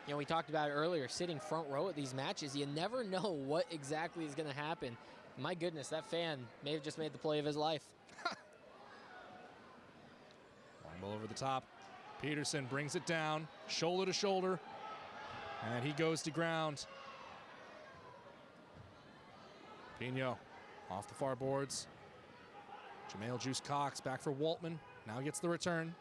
You know, we talked about it earlier, sitting front row at these matches, you never know what exactly is going to happen. My goodness, that fan may have just made the play of his life. Long ball over the top. Peterson brings it down, shoulder to shoulder, and he goes to ground. Pino off the far boards. Jamail Juice Cox back for Waltman. Now gets the return.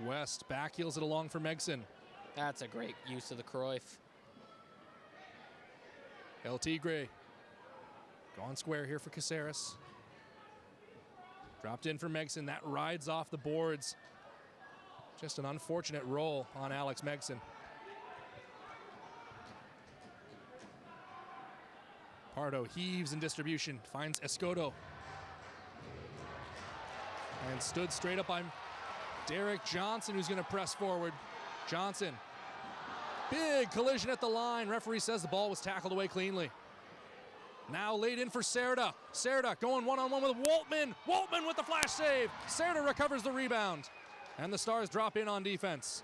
West back heels it along for Megson. That's a great use of the Cruyff. El Tigre gone square here for Caceres. Dropped in for Megson. That rides off the boards. Just an unfortunate roll on Alex Megson. Pardo heaves in distribution, finds Escoto. And stood straight up by Derek Johnson, who's going to press forward. Johnson, big collision at the line. Referee says the ball was tackled away cleanly. Now laid in for Cerda. Cerda going one-on-one with Waltman. Waltman with the flash save. Cerda recovers the rebound. And the Stars drop in on defense.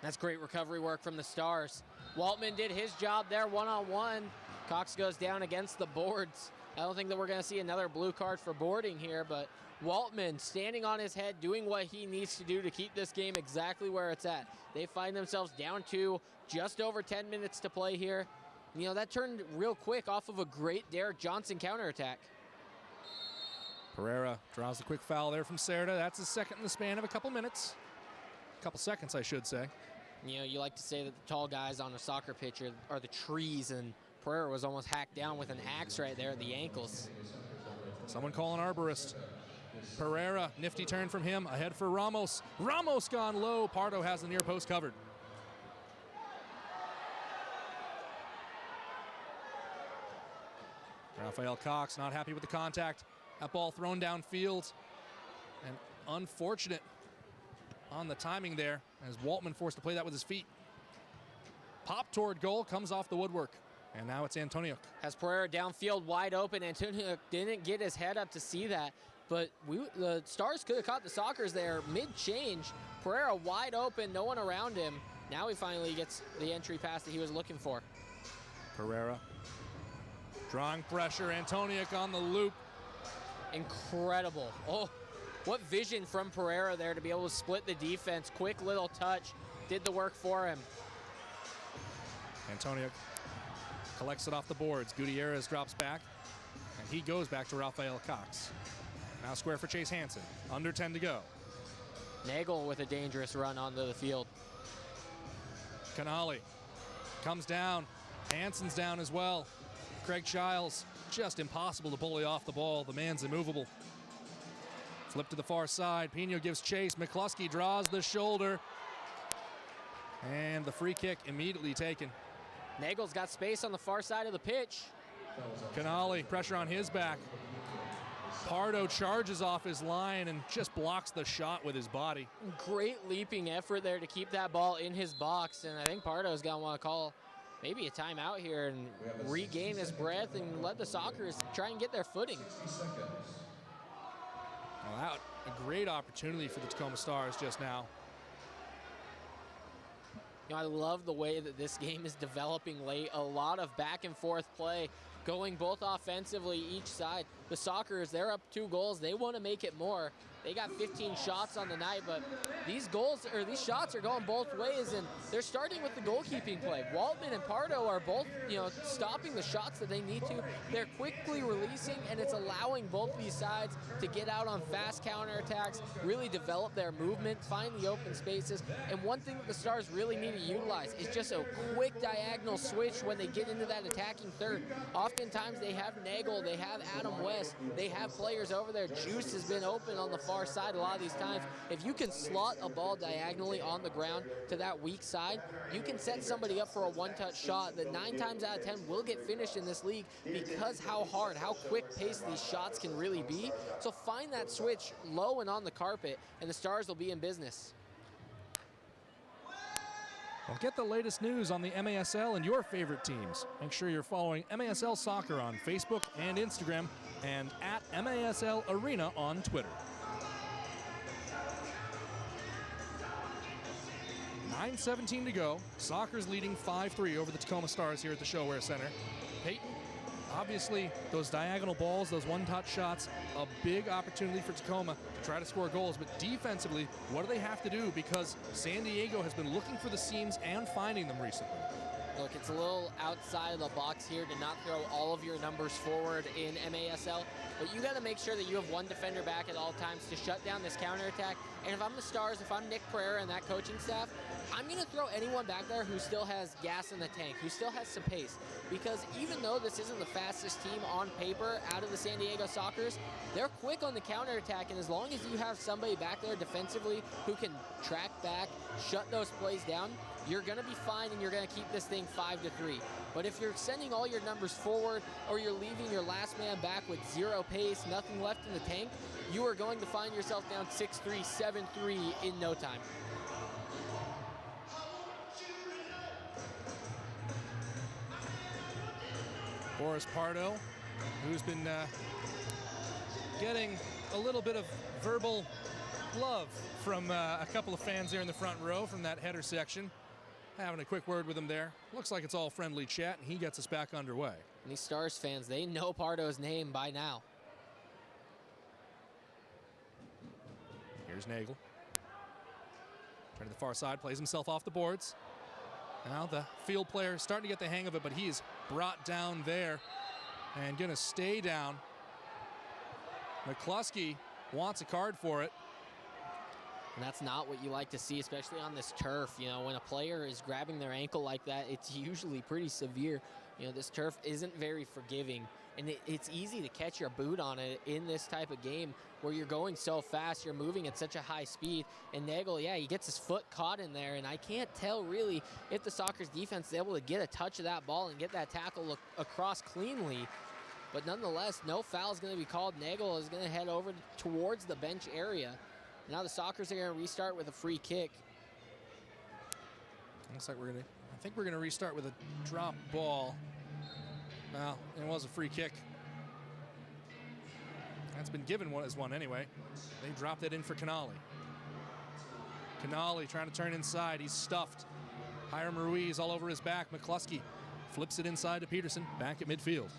That's great recovery work from the Stars. Waltman did his job there one-on-one. Cox goes down against the boards. I don't think that we're going to see another blue card for boarding here, but Waltman standing on his head, doing what he needs to do to keep this game exactly where it's at. They find themselves down to just over 10 minutes to play here. You know, that turned real quick off of a great Derek Johnson counterattack. Pereira draws the quick foul there from Cerda. That's his second in the span of a couple minutes. A couple seconds, I should say. You know, you like to say that the tall guys on a soccer pitch are the trees, and Pereira was almost hacked down with an axe right there at the ankles. Someone call an arborist. Pereira, nifty turn from him, ahead for Ramos. Ramos gone low. Pardo has the near post covered. Raphael Cox not happy with the contact. That ball thrown downfield. And unfortunate on the timing there as Waltman forced to play that with his feet. Pop toward goal, comes off the woodwork. And now it's Antoniuk. Has Pereira downfield wide open. Antoniuk didn't get his head up to see that. But the Stars could have caught the Sockers there mid-change. Pereira wide open, no one around him. Now he finally gets the entry pass that he was looking for. Pereira drawing pressure. Antoniuk on the loop. Incredible. Oh, what vision from Pereira there to be able to split the defense. Quick little touch. Did the work for him. Antoniuk collects it off the boards. Gutierrez drops back. And he goes back to Raphael Cox. Now square for Chase Hansen. Under 10 to go. Nagel with a dangerous run onto the field. Canali comes down. Hansen's down as well. Craig Childs, just impossible to bully off the ball. The man's immovable. Flip to the far side. Pino gives chase. McCluskey draws the shoulder. And the free kick immediately taken. Nagel's got space on the far side of the pitch. Canali, pressure on his back. Pardo charges off his line and just blocks the shot with his body. Great leaping effort there to keep that ball in his box. And I think Pardo's going to want to call maybe a timeout here and regain his breath and let the Sockers try and get their footing. Well, that a great opportunity for the Tacoma Stars just now. You know, I love the way that this game is developing late. A lot of back and forth play going both offensively each side. The Sockers, they're up 2 goals. They want to make it more. They got 15 shots on the night, but these shots are going both ways, and they're starting with the goalkeeping play. Waltman and Pardo are both, stopping the shots that they need to. They're quickly releasing, and it's allowing both these sides to get out on fast counterattacks, really develop their movement, find the open spaces. And one thing that the Stars really need to utilize is just a quick diagonal switch when they get into that attacking third. Oftentimes they have Nagel, they have Adam West, they have players over there. Juice has been open on the far side a lot of these times. If you can slot a ball diagonally on the ground to that weak side, you can set somebody up for a one-touch shot that 9 times out of 10 will get finished in this league because how quick-paced these shots can really be. So find that switch low and on the carpet, and the Stars will be in business. Well, get the latest news on the MASL and your favorite teams. Make sure you're following MASL Soccer on Facebook and Instagram and at MASL Arena on Twitter. 9:17 to go. Soccer's leading 5-3 over the Tacoma Stars here at the ShoWare Center. Peyton, obviously those diagonal balls, those one-touch shots, a big opportunity for Tacoma to try to score goals. But defensively, what do they have to do? Because San Diego has been looking for the seams and finding them recently. Look, it's a little outside of the box here to not throw all of your numbers forward in MASL, but you got to make sure that you have one defender back at all times to shut down this counterattack. And if I'm the Stars, if I'm Nick Pereira and that coaching staff, I'm going to throw anyone back there who still has gas in the tank, who still has some pace. Because even though this isn't the fastest team on paper out of the San Diego Sockers, they're quick on the counterattack, and as long as you have somebody back there defensively who can track back, shut those plays down, you're going to be fine and you're going to keep this thing 5-3. But if you're sending all your numbers forward or you're leaving your last man back with zero pace, nothing left in the tank, you are going to find yourself down 6-3, 7-3 in no time. Boris Pardo, who's been getting a little bit of verbal love from a couple of fans there in the front row from that header section. Having a quick word with him there. Looks like it's all friendly chat, and he gets us back underway. And these Stars fans, they know Pardo's name by now. Here's Nagel. Trying to the far side, plays himself off the boards. Now the field player starting to get the hang of it, but he's brought down there and going to stay down. McCluskey wants a card for it. And that's not what you like to see, especially on this turf. You know, when a player is grabbing their ankle like that, it's usually pretty severe. You know, this turf isn't very forgiving, and it's easy to catch your boot on it in this type of game where you're going so fast, you're moving at such a high speed. And Nagel, yeah, he gets his foot caught in there, and I can't tell really if the Sockers defense is able to get a touch of that ball and get that tackle across cleanly. But nonetheless, no foul is going to be called. Nagel is going to head over towards the bench area. Now the Sockers are going to restart with a free kick. Looks like I think we're going to restart with a drop ball. Well, it was a free kick. That's been given as one anyway. They dropped it in for Canali. Canali trying to turn inside. He's stuffed. Hiram Ruiz all over his back. McCluskey flips it inside to Peterson, back at midfield.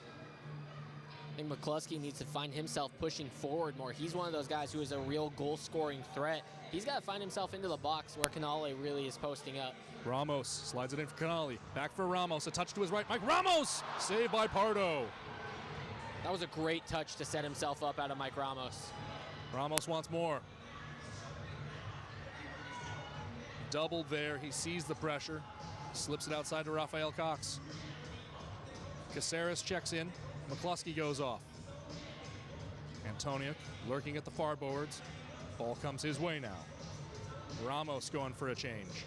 I think McCluskey needs to find himself pushing forward more. He's one of those guys who is a real goal-scoring threat. He's got to find himself into the box where Canali really is posting up. Ramos slides it in for Canali. Back for Ramos. A touch to his right. Mike Ramos! Saved by Pardo. That was a great touch to set himself up out of Mike Ramos. Ramos wants more. Doubled there. He sees the pressure. Slips it outside to Rafael Cox. Caceres checks in. McCluskey goes off. Antonia lurking at the far boards. Ball comes his way now. Ramos going for a change.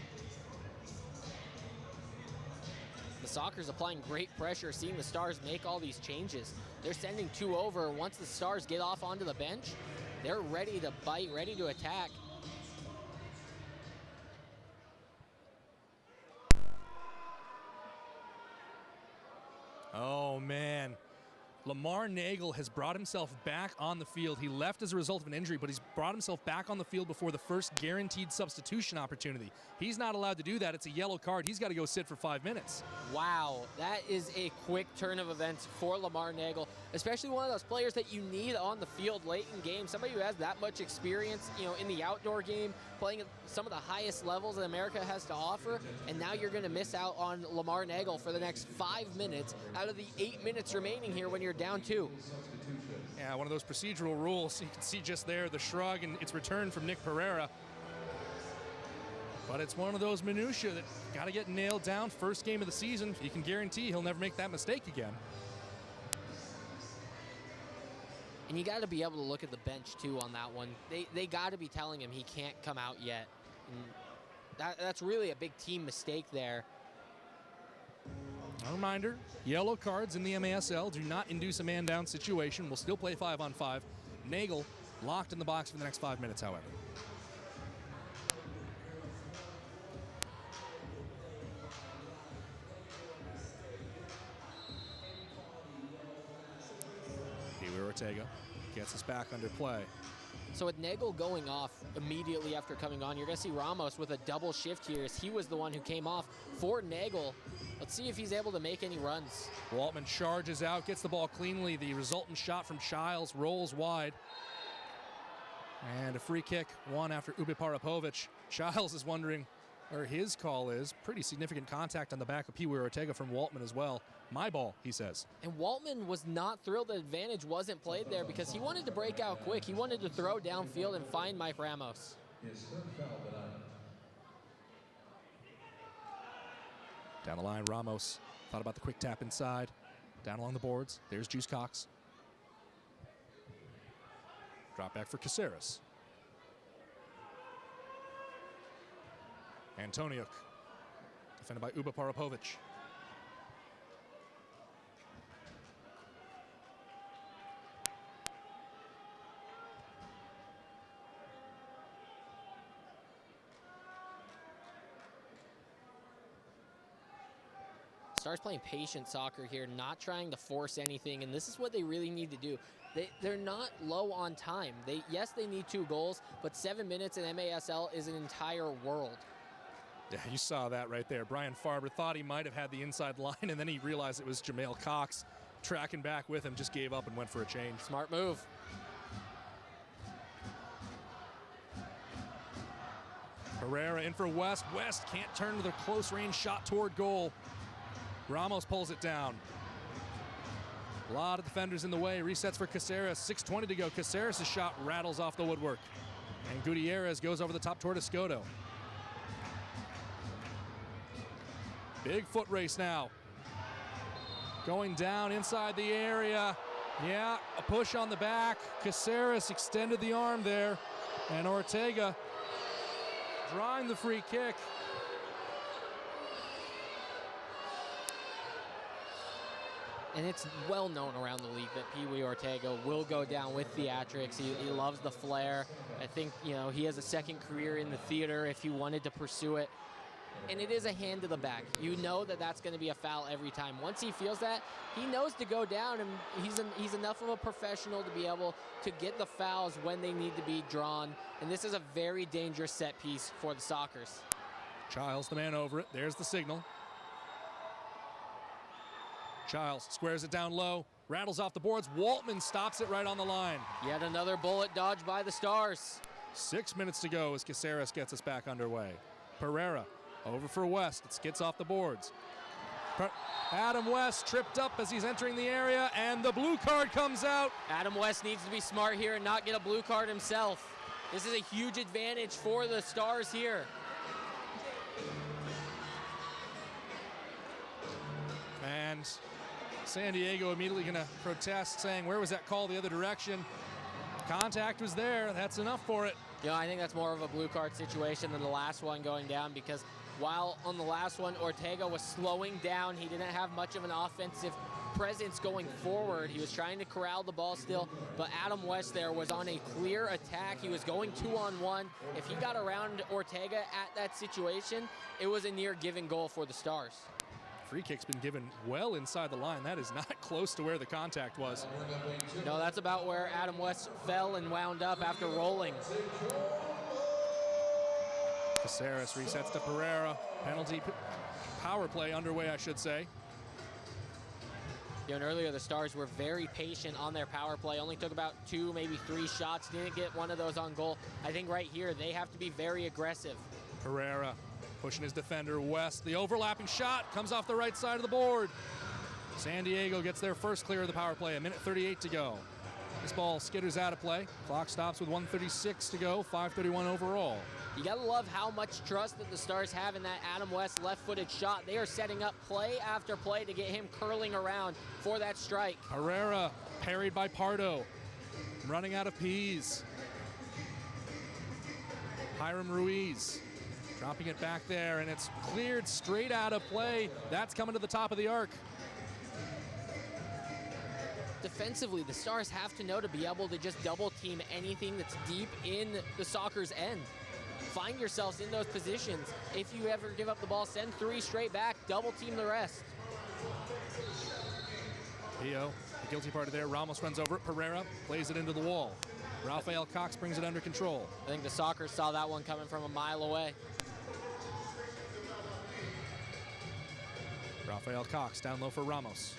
The Sockers applying great pressure, seeing the Stars make all these changes. They're sending two over. Once the Stars get off onto the bench, they're ready to bite, ready to attack. Oh, man. Lamar Nagel has brought himself back on the field. He left as a result of an injury, but he's brought himself back on the field before the first guaranteed substitution opportunity. He's not allowed to do that. It's a yellow card. He's got to go sit for 5 minutes. Wow, that is a quick turn of events for Lamar Nagel, especially one of those players that you need on the field late in games, somebody who has that much experience, in the outdoor game, playing at some of the highest levels that America has to offer, and now you're going to miss out on Lamar Nagel for the next 5 minutes out of the 8 minutes remaining here when you're down 2. Yeah, one of those procedural rules. You can see just there the shrug, and it's returned from Nick Pereira. But it's one of those minutiae that got to get nailed down. First game of the season. You can guarantee he'll never make that mistake again. And you got to be able to look at the bench, too, on that one. They got to be telling him he can't come out yet. And that's really a big team mistake there. A reminder, yellow cards in the MASL do not induce a man-down situation. We'll still play 5-on-5. Nagel locked in the box for the next 5 minutes, however. Pee-wee Ortega gets us back under play. So with Nagel going off immediately after coming on, you're going to see Ramos with a double shift here, as he was the one who came off for Nagel. Let's see if he's able to make any runs. Waltman charges out, gets the ball cleanly. The resultant shot from Childs rolls wide. And a free kick, one after Ube Parapovic. Childs is wondering where his call is. Pretty significant contact on the back of Pee-wee Ortega from Waltman as well. My ball, he says. And Waltman was not thrilled that advantage wasn't played there because he wanted to break out quick. He wanted to throw downfield and find Mike Ramos. Down the line, Ramos thought about the quick tap inside. Down along the boards, there's Juice Cox. Drop back for Caceres. Antoniuk, defended by Uba Parapovic. Stars playing patient soccer here, not trying to force anything, and this is what they really need to do. They're not low on time. Yes, they need 2 goals, but 7 minutes in MASL is an entire world. Yeah, you saw that right there. Brian Farber thought he might have had the inside line, and then he realized it was Jamel Cox tracking back with him, just gave up and went for a change. Smart move. Pereira in for West. West can't turn to the close-range shot toward goal. Ramos pulls it down. A lot of defenders in the way. Resets for Caceres. 6:20 to go. Caceres' shot rattles off the woodwork. And Gutierrez goes over the top toward Escoto. Big foot race now. Going down inside the area. Yeah, a push on the back. Caceres extended the arm there. And Ortega drawing the free kick. And it's well known around the league that Pee Wee Ortega will go down with theatrics. He loves the flair. I think, you know, he has a second career in the theater if he wanted to pursue it. And it is a hand to the back. You know that that's going to be a foul every time. Once he feels that, he knows to go down, and he's enough of a professional to be able to get the fouls when they need to be drawn. And this is a very dangerous set piece for the Sockers. Childs, the man over it. There's the signal. Childs squares it down low, rattles off the boards. Waltman stops it right on the line. Yet another bullet dodged by the Stars. 6 minutes to go as Caceres gets us back underway. Pereira over for West. It skids off the boards. Adam West tripped up as he's entering the area, and the blue card comes out. Adam West needs to be smart here and not get a blue card himself. This is a huge advantage for the Stars here. And San Diego immediately going to protest, saying, where was that call the other direction? Contact was there. That's enough for it. You know, I think that's more of a blue card situation than the last one going down, because while on the last one, Ortega was slowing down, he didn't have much of an offensive presence going forward. He was trying to corral the ball still, but Adam West there was on a clear attack. He was going 2-on-1. If he got around Ortega at that situation, it was a near given goal for the Stars. Free kick's been given well inside the line. That is not close to where the contact was. No, that's about where Adam West fell and wound up after rolling. Caceres resets to Pereira. Penalty power play underway, I should say. You know, and earlier the Stars were very patient on their power play. Only took about 2, maybe 3 shots. Didn't get one of those on goal. I think right here they have to be very aggressive. Pereira pushing his defender West. The overlapping shot comes off the right side of the board. San Diego gets their first clear of the power play. 1:38 to go. This ball skitters out of play. Clock stops with 1:36 to go. 5:31 overall. You gotta love how much trust that the Stars have in that Adam West left-footed shot. They are setting up play after play to get him curling around for that strike. Herrera parried by Pardo. Running out of peas. Hiram Ruiz dropping it back there, and it's cleared straight out of play. That's coming to the top of the arc. Defensively, the Stars have to know to be able to just double team anything that's deep in the Sockers' end. Find yourselves in those positions. If you ever give up the ball, send 3 straight back, double team the rest. Pio, the guilty party there. Ramos runs over it. Pereira plays it into the wall. Rafael Cox brings it under control. I think the Sockers saw that one coming from a mile away. Rafael Cox down low for Ramos.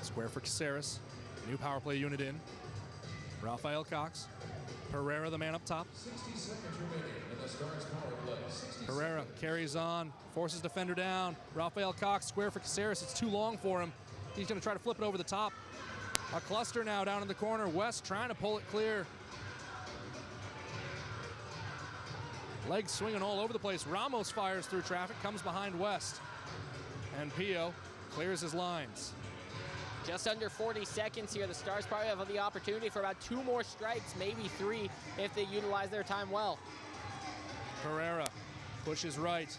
Square for Caceres. New power play unit in. Rafael Cox. Pereira, the man up top. 60 seconds remaining in the Stars power play. Pereira carries on, forces defender down. Rafael Cox, square for Caceres. It's too long for him. He's going to try to flip it over the top. A cluster now down in the corner. West trying to pull it clear. Legs swinging all over the place. Ramos fires through traffic, comes behind West. And Pio clears his lines. Just under 40 seconds here. The Stars probably have the opportunity for about 2 more strikes, maybe 3, if they utilize their time well. Pereira pushes right.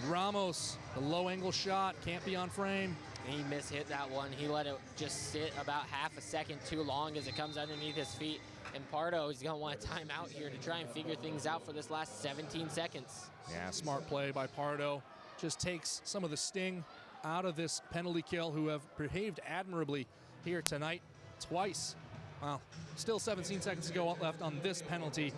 Ramos, the low angle shot, can't be on frame. And he mishit that one. He let it just sit about half a second too long as it comes underneath his feet. And Pardo is going to want a timeout here to try and figure things out for this last 17 seconds. Yeah, smart play by Pardo. Just takes some of the sting out of this penalty kill, who have behaved admirably here tonight twice. Well, still 17 seconds to go left on this penalty,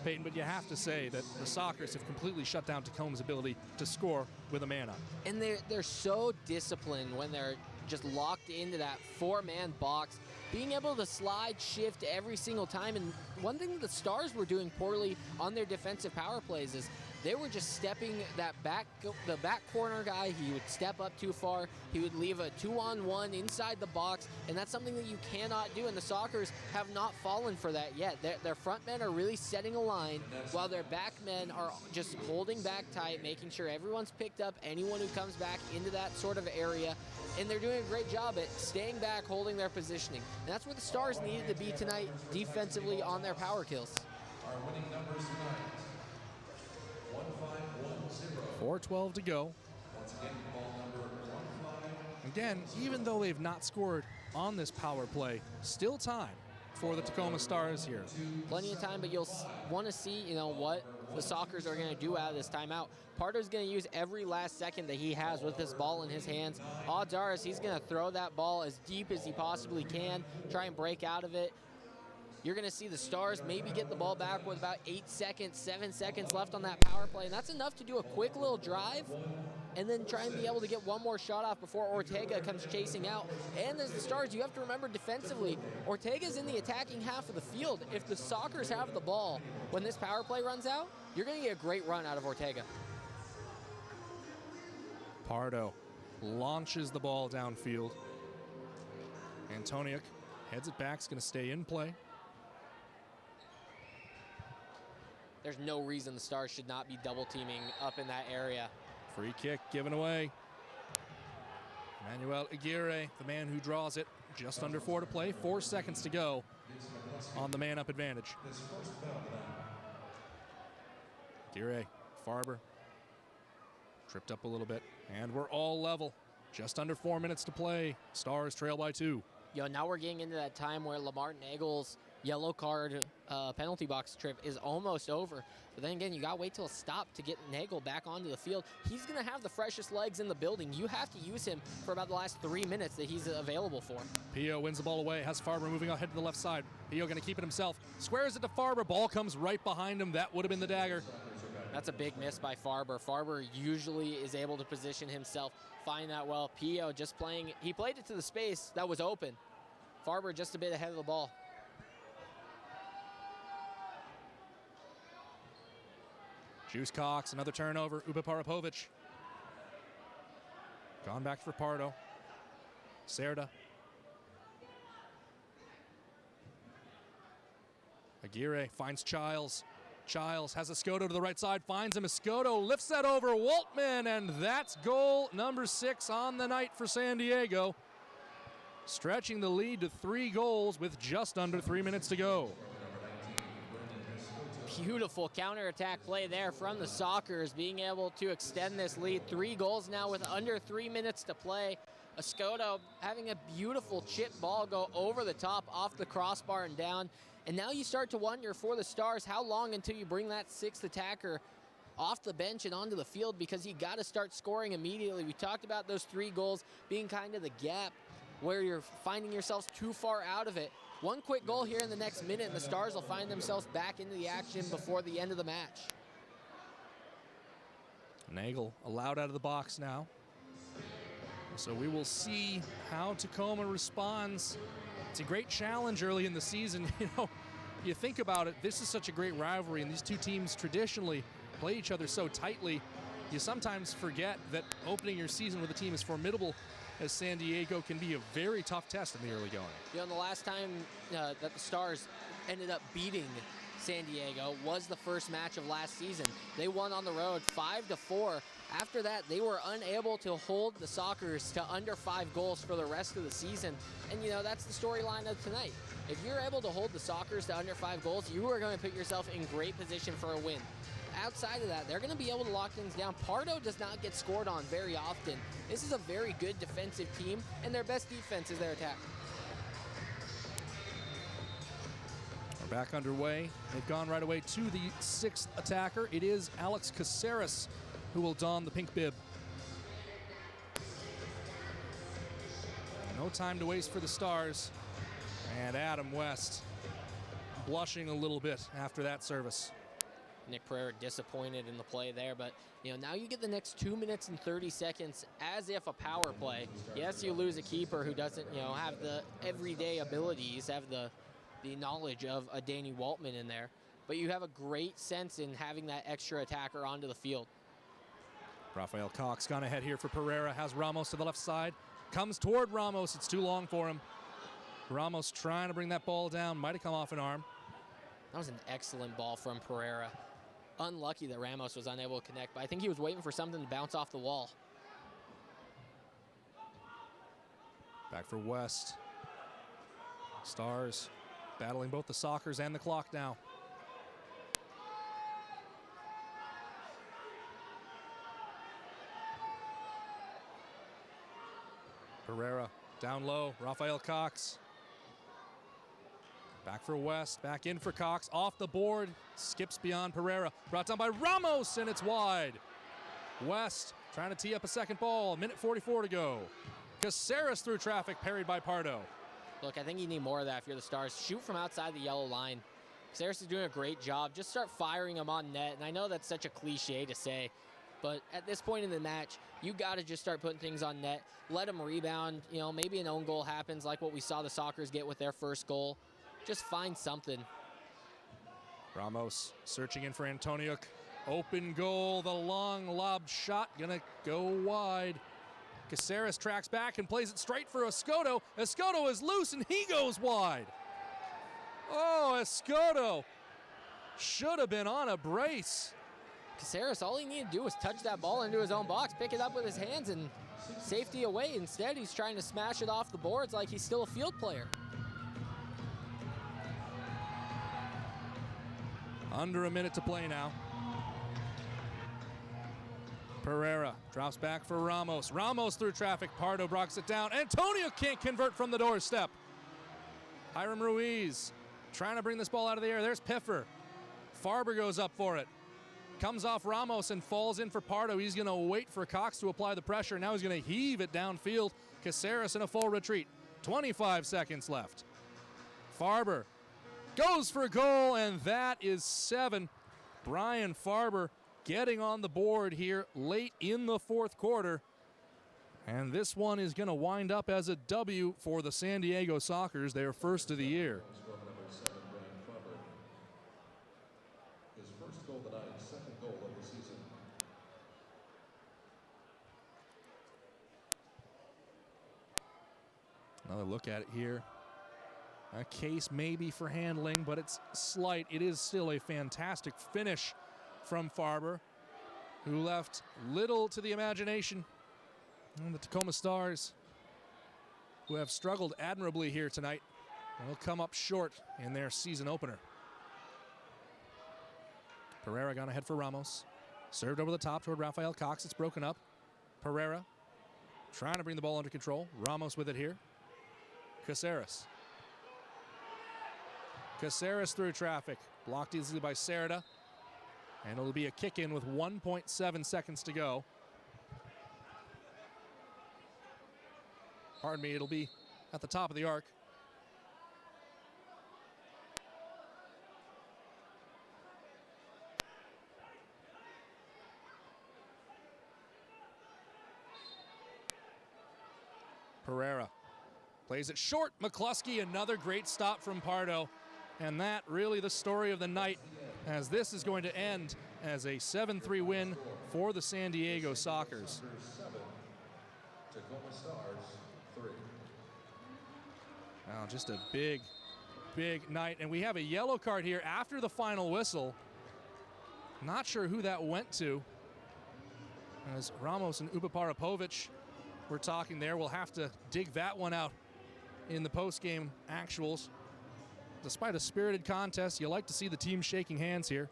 Peyton, but you have to say that the Sockers have completely shut down Tacoma's ability to score with a man up. And they're so disciplined when they're just locked into that 4-man box, being able to slide shift every single time. And one thing that the Stars were doing poorly on their defensive power plays is they were just stepping the back corner guy. He would step up too far. He would leave a 2-on-1 inside the box, and that's something that you cannot do. And the Sockers have not fallen for that yet. Their front men are really setting a line, while their back men are just holding back tight, making sure everyone's picked up, anyone who comes back into that sort of area. And they're doing a great job at staying back, holding their positioning. And that's where the Stars needed to be tonight defensively on their power kills. Our winning numbers tonight. 1510. 4:12 to go. Again, even though they've not scored on this power play, still time for the Tacoma Stars here. Plenty of time, but you'll want to see, what the Sockers are going to do out of this timeout. Pardo's going to use every last second that he has with this ball in his hands. Odds are is he's going to throw that ball as deep as he possibly can, try and break out of it. You're going to see the Stars maybe get the ball back with about 8 seconds, 7 seconds left on that power play, and that's enough to do a quick little drive and then try and be able to get one more shot off before Ortega comes chasing out. And as the Stars, you have to remember defensively, Ortega's in the attacking half of the field. If the Sockers have the ball when this power play runs out, you're going to get a great run out of Ortega. Pardo launches the ball downfield. Antoniuk heads it back, is going to stay in play. There's no reason the Stars should not be double teaming up in that area. Free kick given away. Manuel Aguirre, the man who draws it. Just under 4 to play, 4 seconds to go on the man-up advantage. Aguirre, Farber, tripped up a little bit, and we're all level. Just under 4 minutes to play. Stars trail by 2. Now we're getting into that time where Lamar Nagel's yellow card penalty box trip is almost over. But then again, you got to wait till it stopped to get Nagel back onto the field. He's going to have the freshest legs in the building. You have to use him for about the last 3 minutes that he's available for. Pio wins the ball away, has Farber moving ahead to the left side. Pio going to keep it himself. Squares it to Farber. Ball comes right behind him. That would have been the dagger. That's a big miss by Farber. Farber usually is able to position himself, find that well. Pio just playing, he played it to the space that was open. Farber just a bit ahead of the ball. Juice Cox, another turnover. Uba Parapovic. Gone back for Pardo. Cerda. Aguirre finds Childs. Childs has Escoto to the right side, finds him. Escoto lifts that over Waltman, and that's goal number 6 on the night for San Diego. Stretching the lead to 3 goals with just under 3 minutes to go. Beautiful counterattack play there from the Sockers, being able to extend this lead. 3 goals now with under 3 minutes to play. Escoto having a beautiful chip ball go over the top, off the crossbar and down. And now you start to wonder for the Stars, how long until you bring that 6th attacker off the bench and onto the field, because you got to start scoring immediately. We talked about those 3 goals being kind of the gap where you're finding yourselves too far out of it. One quick goal here in the next minute, and the Stars will find themselves back into the action before the end of the match. Nagel allowed out of the box now. So we will see how Tacoma responds. It's a great challenge early in the season. You think about it, this is such a great rivalry, and these two teams traditionally play each other so tightly. You sometimes forget that opening your season with a team as formidable as San Diego can be a very tough test in the early going. The last time that the Stars ended up beating San Diego was the first match of last season. They won on the road 5-4. After that, they were unable to hold the Sockers to under 5 goals for the rest of the season. And, that's the storyline of tonight. If you're able to hold the Sockers to under 5 goals, you are going to put yourself in great position for a win. Outside of that, they're going to be able to lock things down. Pardo does not get scored on very often. This is a very good defensive team, and their best defense is their attack. We're back underway. They've gone right away to the 6th attacker. It is Alex Caceres who will don the pink bib. No time to waste for the Stars. And Adam West blushing a little bit after that service. Nick Pereira disappointed in the play there, but now you get the next 2 minutes and 30 seconds as if a power play. Yes, you lose a keeper who doesn't have the everyday abilities, have the knowledge of a Danny Waltman in there, but you have a great sense in having that extra attacker onto the field. Rafael Cox gone ahead here for Pereira, has Ramos to the left side, comes toward Ramos, it's too long for him. Ramos trying to bring that ball down, might have come off an arm. That was an excellent ball from Pereira. Unlucky that Ramos was unable to connect, but I think he was waiting for something to bounce off the wall. Back for West. Stars battling both the Sockers and the clock now. Pereira down low. Rafael Cox. Back for West. Back in for Cox. Off the board. Skips beyond Pereira. Brought down by Ramos, and it's wide. West trying to tee up a second ball. 1:44 to go. Caceres through traffic, parried by Pardo. Look, I think you need more of that if you're the Stars. Shoot from outside the yellow line. Caceres is doing a great job. Just start firing him on net. And I know that's such a cliche to say, but at this point in the match, you got to just start putting things on net. Let him rebound. You know, maybe an own goal happens like what we saw the Sockers get with their first goal. Just find something. Ramos searching in for Antoniuk. Open goal. The long lob shot gonna go wide. Caceres tracks back and plays it straight for Escoto. Escoto is loose and he goes wide. Oh, Escoto should have been on a brace. Caceres, all he needed to do was touch that ball into his own box, pick it up with his hands, and safety away. Instead, he's trying to smash it off the boards like he's still a field player. Under a minute to play now. Pereira drops back for Ramos. Ramos through traffic. Pardo blocks it down. Antonio can't convert from the doorstep. Hiram Ruiz trying to bring this ball out of the air. There's Piffer. Farber goes up for it. Comes off Ramos and falls in for Pardo. He's going to wait for Cox to apply the pressure. Now he's going to heave it downfield. Caceres in a full retreat. 25 seconds left. Farber goes for a goal, and that is 7. Brian Farber getting on the board here late in the fourth quarter. And this one is going to wind up as a W for the San Diego Sockers, their first of the year. His first goal tonight, second goal of the season. Another look at it here. A case maybe for handling, but it's slight. It is still a fantastic finish from Farber, who left little to the imagination. And the Tacoma Stars, who have struggled admirably here tonight, will come up short in their season opener. Pereira gone ahead for Ramos. Served over the top toward Rafael Cox. It's broken up. Pereira trying to bring the ball under control. Ramos with it here. Caceres. Caceres through traffic. Blocked easily by Cerda. And it'll be a kick in with 1.7 seconds to go. Pardon me, it'll be at the top of the arc. Pereira plays it short. McCluskey, another great stop from Pardo. And that really the story of the night, as this is going to end as a 7-3 win for the San Diego Sockers. 7, Tacoma Stars 3. Wow, just a big, big night. And we have a yellow card here after the final whistle. Not sure who that went to. As Ramos and Upaparapovic were talking there. We'll have to dig that one out in the post-game actuals. Despite a spirited contest, you like to see the team shaking hands here.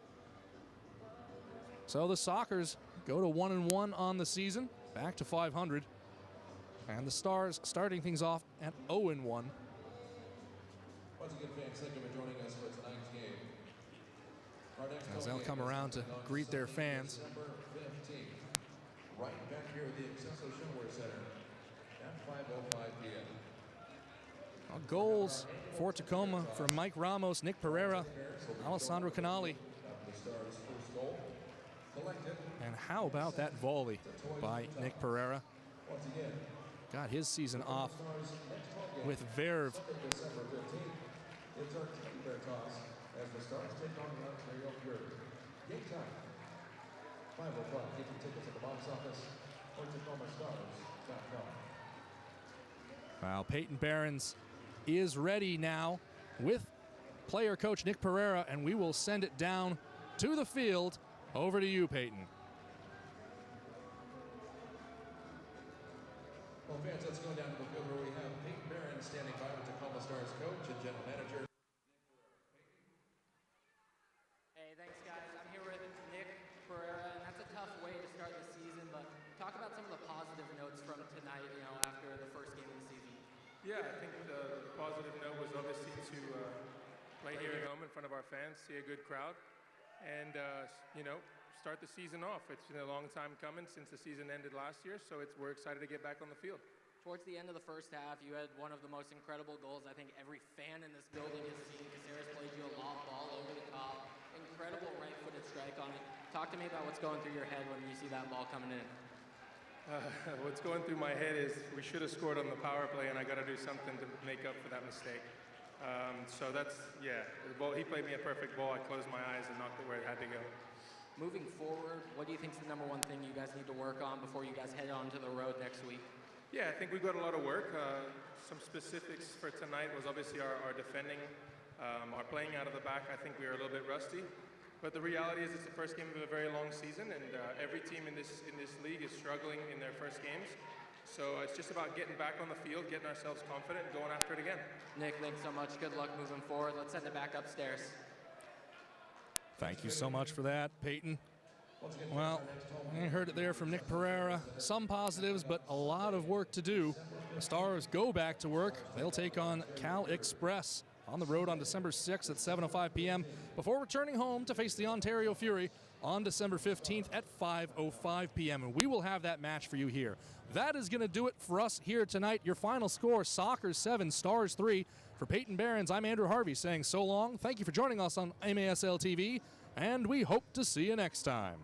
So the Sockers go to 1-1 on the season, back to 500. And the Stars starting things off at 0-1. Once again, fans, thank you for joining us for tonight's game. Our next As home they'll come game is around to on greet their Sunday, fans. December 15th, right back here at the Accesso Showwear Center at 5:05 p.m. Goals for Tacoma for Mike Ramos, Nick Pereira, Alessandro Canali. The Stars' first goal, collected. And how about that volley by Nick Pereira? Once again, Got his season off Stars' next home game, with verve. Sunday, December 15th. It's our teddy bear toss as the Stars take on the Ontario Fury. Game time, 5:05. Get your tickets at the box office or TacomaStars.com. Wow, Peyton Behrens is ready now with player coach Nick Pereira, and we will send it down to the field. Over to you, Peyton. Well, fans, let's go down to the field where we have Peyton Behrens standing by with Tacoma Stars coach and general manager. Hey, thanks guys. I'm here with Nick Pereira, and that's a tough way to start the season, but Talk about some of the positive notes from tonight, after the first game of the season. Yeah, I think the positive note was obviously to play here at home in front of our fans, see a good crowd, and start the season off. It's been a long time coming since the season ended last year, so we're excited to get back on the field. Towards the end of the first half, you had one of the most incredible goals I think every fan in this building has seen. Caceres played you a lob ball over the top. Incredible right-footed strike on it. Talk to me about what's going through your head when you see that ball coming in. What's going through my head is we should have scored on the power play, and I got to do something to make up for that mistake. So that's, the ball, he played me a perfect ball. I closed my eyes and knocked it where it had to go. Moving forward, what do you think is the number one thing you guys need to work on before you guys head on to the road next week? Yeah, I think we've got a lot of work. Some specifics for tonight was obviously our defending, our playing out of the back. I think we were a little bit rusty. But the reality is it's the first game of a very long season, and every team in this league is struggling in their first games. So it's just about getting back on the field, getting ourselves confident, and going after it again. Nick, thanks so much. Good luck moving forward. Let's send it back upstairs. Thank you so much for that, Peyton. Well, you heard it there from Nick Pereira. Some positives, but a lot of work to do. The Stars go back to work. They'll take on Cal Express on the road on December 6th at 7:05 p.m. before returning home to face the Ontario Fury on December 15th at 5:05 p.m. And we will have that match for you here. That is going to do it for us here tonight. Your final score, Soccer 7, Stars 3. For Peyton Behrens, I'm Andrew Harvey saying so long. Thank you for joining us on MASL TV, and we hope to see you next time.